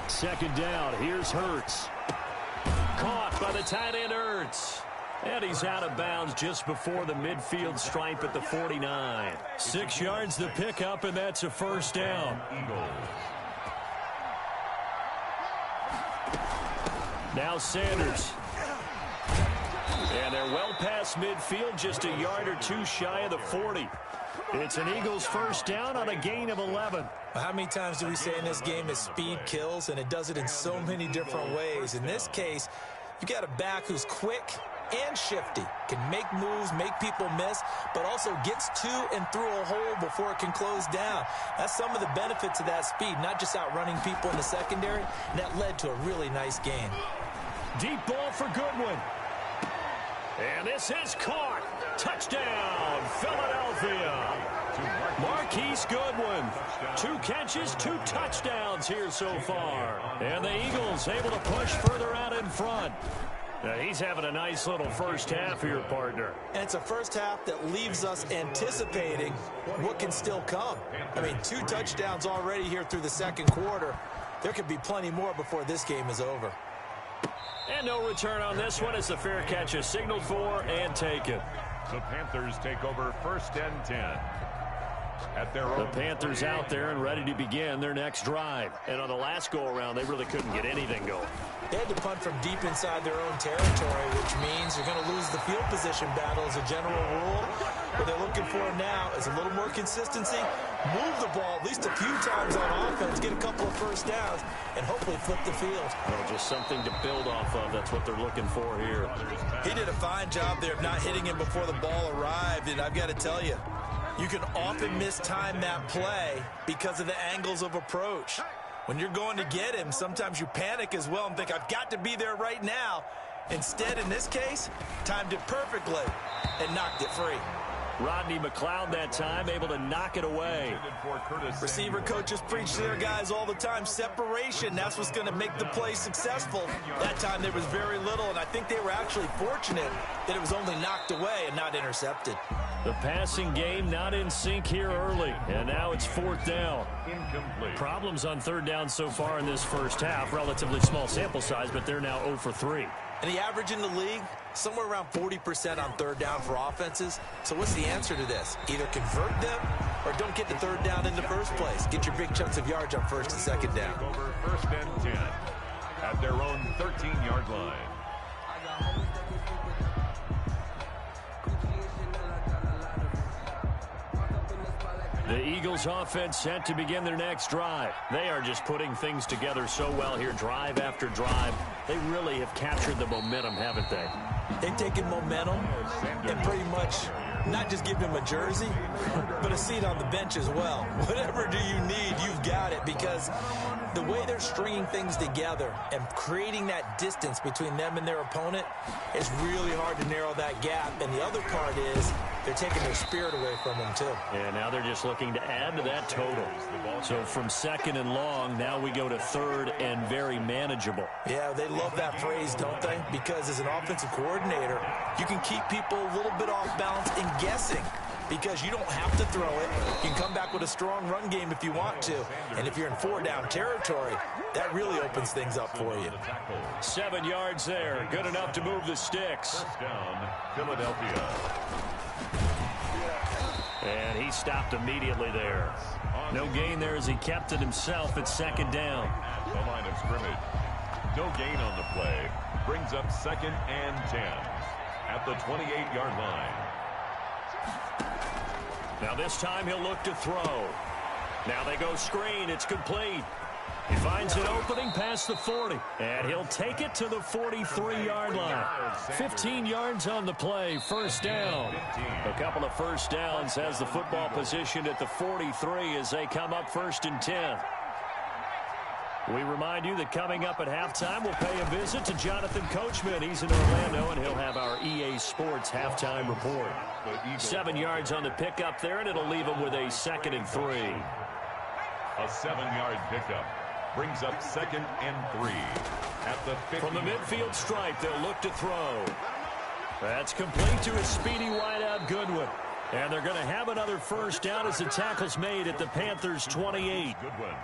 56. 2nd down. Here's Hurts. Caught by the tight end Ertz. And he's out of bounds just before the midfield stripe at the 49. 6 yards the pickup, and that's a first down. Eagles. Now Sanders. And they're well past midfield, just a yard or 2 shy of the 40. It's an Eagles first down on a gain of 11. How many times do we say in this game that speed kills, and it does it in so many different ways? In this case, you got a back who's quick and shifty, can make moves, make people miss, but also gets to and through a hole before it can close down. That's some of the benefits of that speed, not just outrunning people in the secondary, and that led to a really nice gain. Deep ball for Goodwin. And this is caught. Touchdown, Philadelphia. Marquise Goodwin. 2 catches, 2 touchdowns here so far. And the Eagles able to push further out in front. Now he's having a nice little first half here, partner. And it's a first half that leaves us anticipating what can still come. I mean, 2 touchdowns already here through the 2nd quarter. There could be plenty more before this game is over. And no return on this one as the fair catch is signaled for and taken. The Panthers take over 1st and 10. At their own. The Panthers out there and ready to begin their next drive. And on the last go-around, they really couldn't get anything going. They had to punt from deep inside their own territory, which means you're going to lose the field position battle as a general rule. What they're looking for now is a little more consistency, move the ball at least a few times on offense, get a couple of first downs, and hopefully flip the field. Well, just something to build off of. That's what they're looking for here. He did a fine job there of not hitting him before the ball arrived, and I've got to tell you, you can often mistime that play because of the angles of approach. When you're going to get him, sometimes you panic as well and think, I've got to be there right now. Instead, in this case, timed it perfectly and knocked it free. Rodney McLeod that time able to knock it away. Receiver coaches preach to their guys all the time, separation, that's what's going to make the play successful. That time there was very little, and I think they were actually fortunate that it was only knocked away and not intercepted. The passing game not in sync here early, and now it's 4th down. Incomplete. Problems on 3rd down so far in this first half. Relatively small sample size, but they're now 0 for 3. And the average in the league, somewhere around 40% on 3rd down for offenses. So what's the answer to this? Either convert them or don't get the 3rd down in the first place. Get your big chunks of yards on 1st and 2nd down. Over 1st and 10 at their own 13-yard line. The Eagles offense set to begin their next drive. They are just putting things together so well here, drive after drive. They really have captured the momentum, haven't they? They've taken momentum and pretty much not just give him a jersey, but a seat on the bench as well. Whatever do you need, you've got it, because the way they're stringing things together and creating that distance between them and their opponent is really hard to narrow that gap. And the other part is they're taking their spirit away from them, too. And now they're just looking to add to that total. So from 2nd and long, now we go to 3rd and very manageable. Yeah, they love that phrase, don't they? Because as an offensive coordinator, you can keep people a little bit off balance and guessing. because you don't have to throw it. You can come back with a strong run game if you want to. And if you're in 4-down territory, that really opens things up for you. 7 yards there. Good enough to move the sticks. First down, Philadelphia. And he stopped immediately there. No gain there as he kept it himself at 2nd down. At the line of scrimmage. No gain on the play. Brings up 2nd and 10 at the 28-yard line. Now this time he'll look to throw. Now they go screen. It's complete. He finds an opening past the 40. And he'll take it to the 43-yard line. 15 yards on the play. First down. A couple of first downs has the football positioned at the 43 as they come up 1st and 10. We remind you that coming up at halftime, we'll pay a visit to Jonathan Coachman. He's in Orlando, and he'll have our EA Sports halftime report. 7 yards on the pickup there, and it'll leave him with a 2nd and 3. A 7-yard pickup brings up 2nd and 3 at the 50. From the midfield stripe, they'll look to throw. That's complete to a speedy wideout Goodwin. And they're going to have another first down as the tackle's made at the Panthers' 28. Goodwin.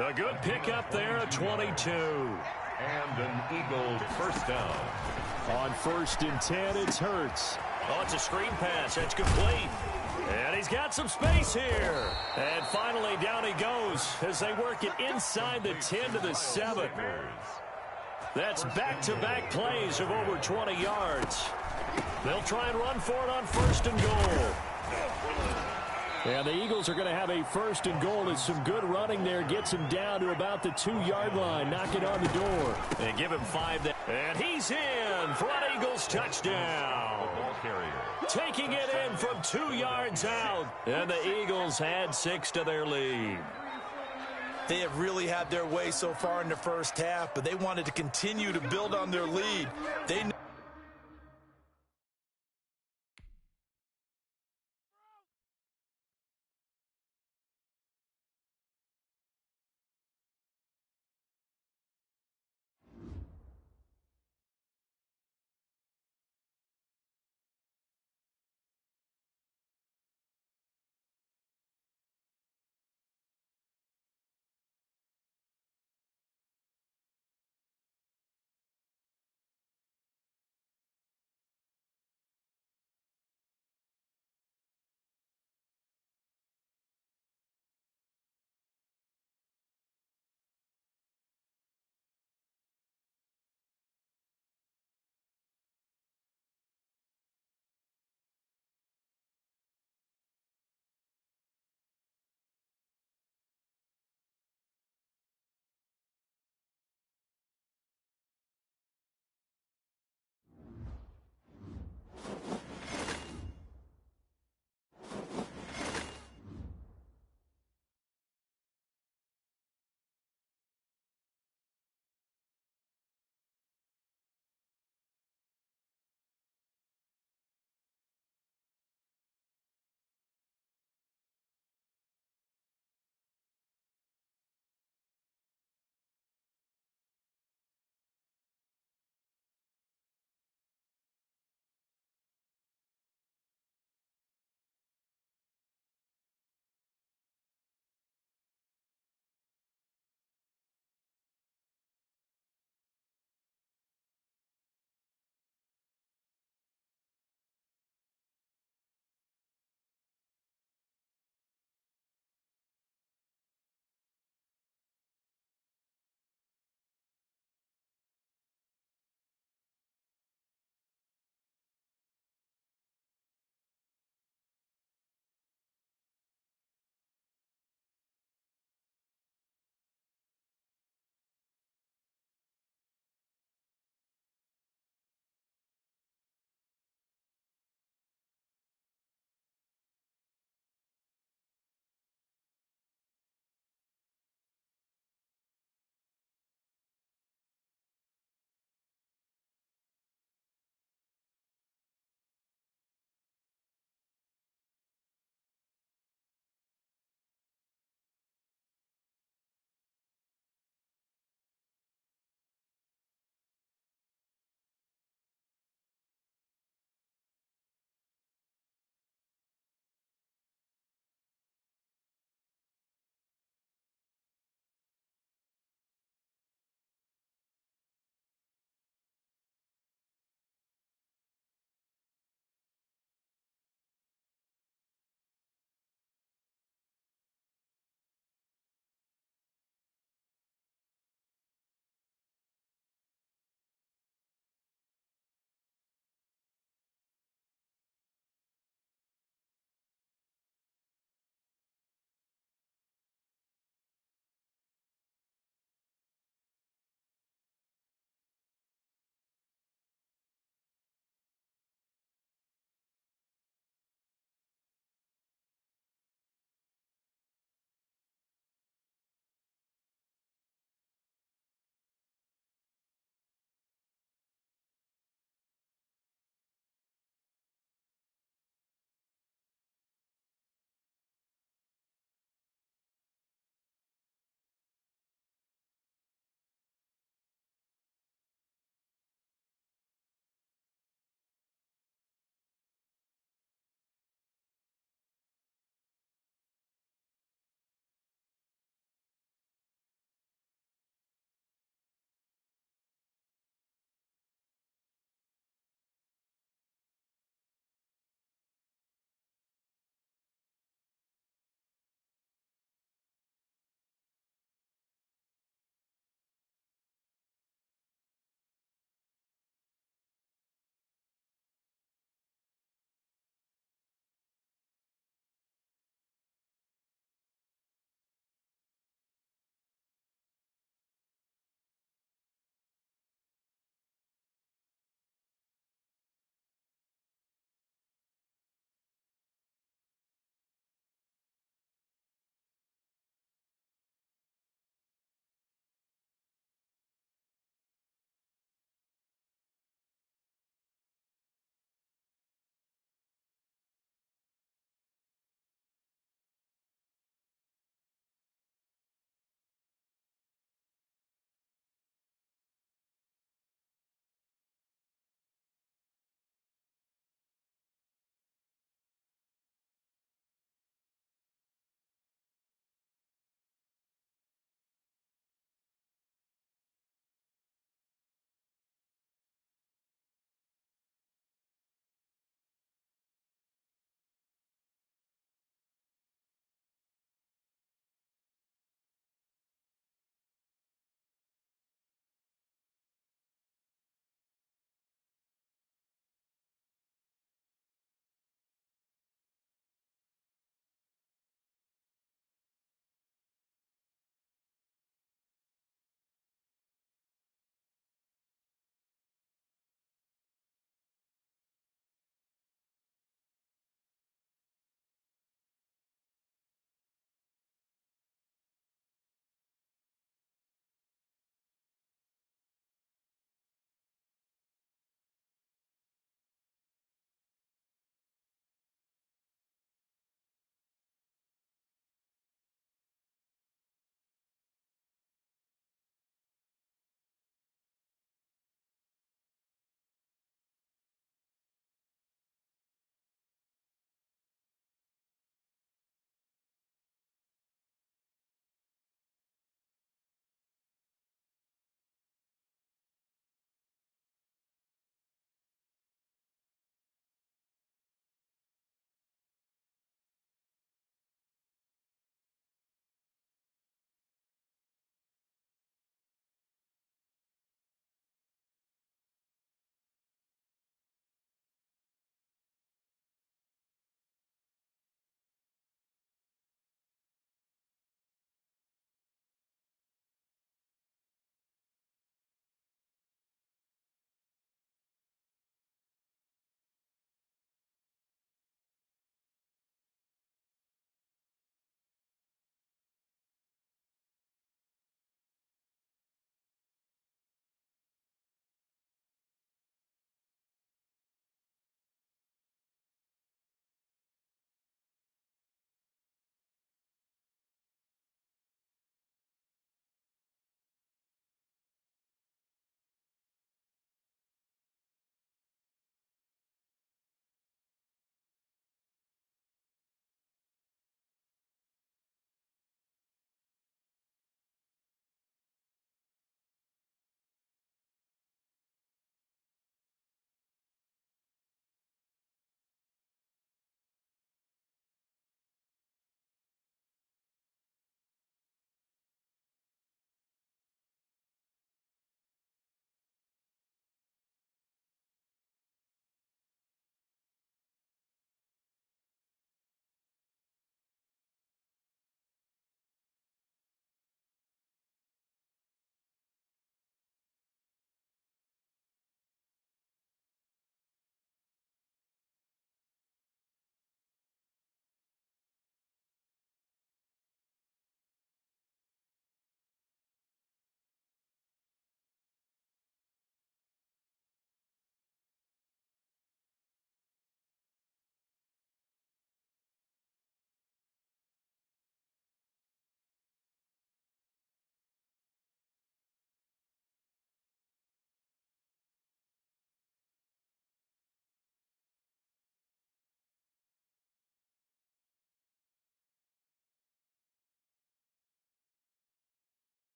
A good pickup there at 22. And an Eagle first down. On 1st and 10, it's Hurts. Oh, it's a screen pass. That's complete. And he's got some space here. And finally, down he goes as they work it inside the 10 to the 7. That's back-to-back plays of over 20 yards. They'll try and run for it on 1st and goal. And the Eagles are going to have a 1st and goal as some good running there gets him down to about the 2-yard line. Knock it on the door. And give him 5 there. And he's in for an Eagles touchdown. Ball carrier. Taking it in from 2 yards out. And the Eagles add 6 to their lead. They have really had their way so far in the first half, but they wanted to continue to build on their lead. They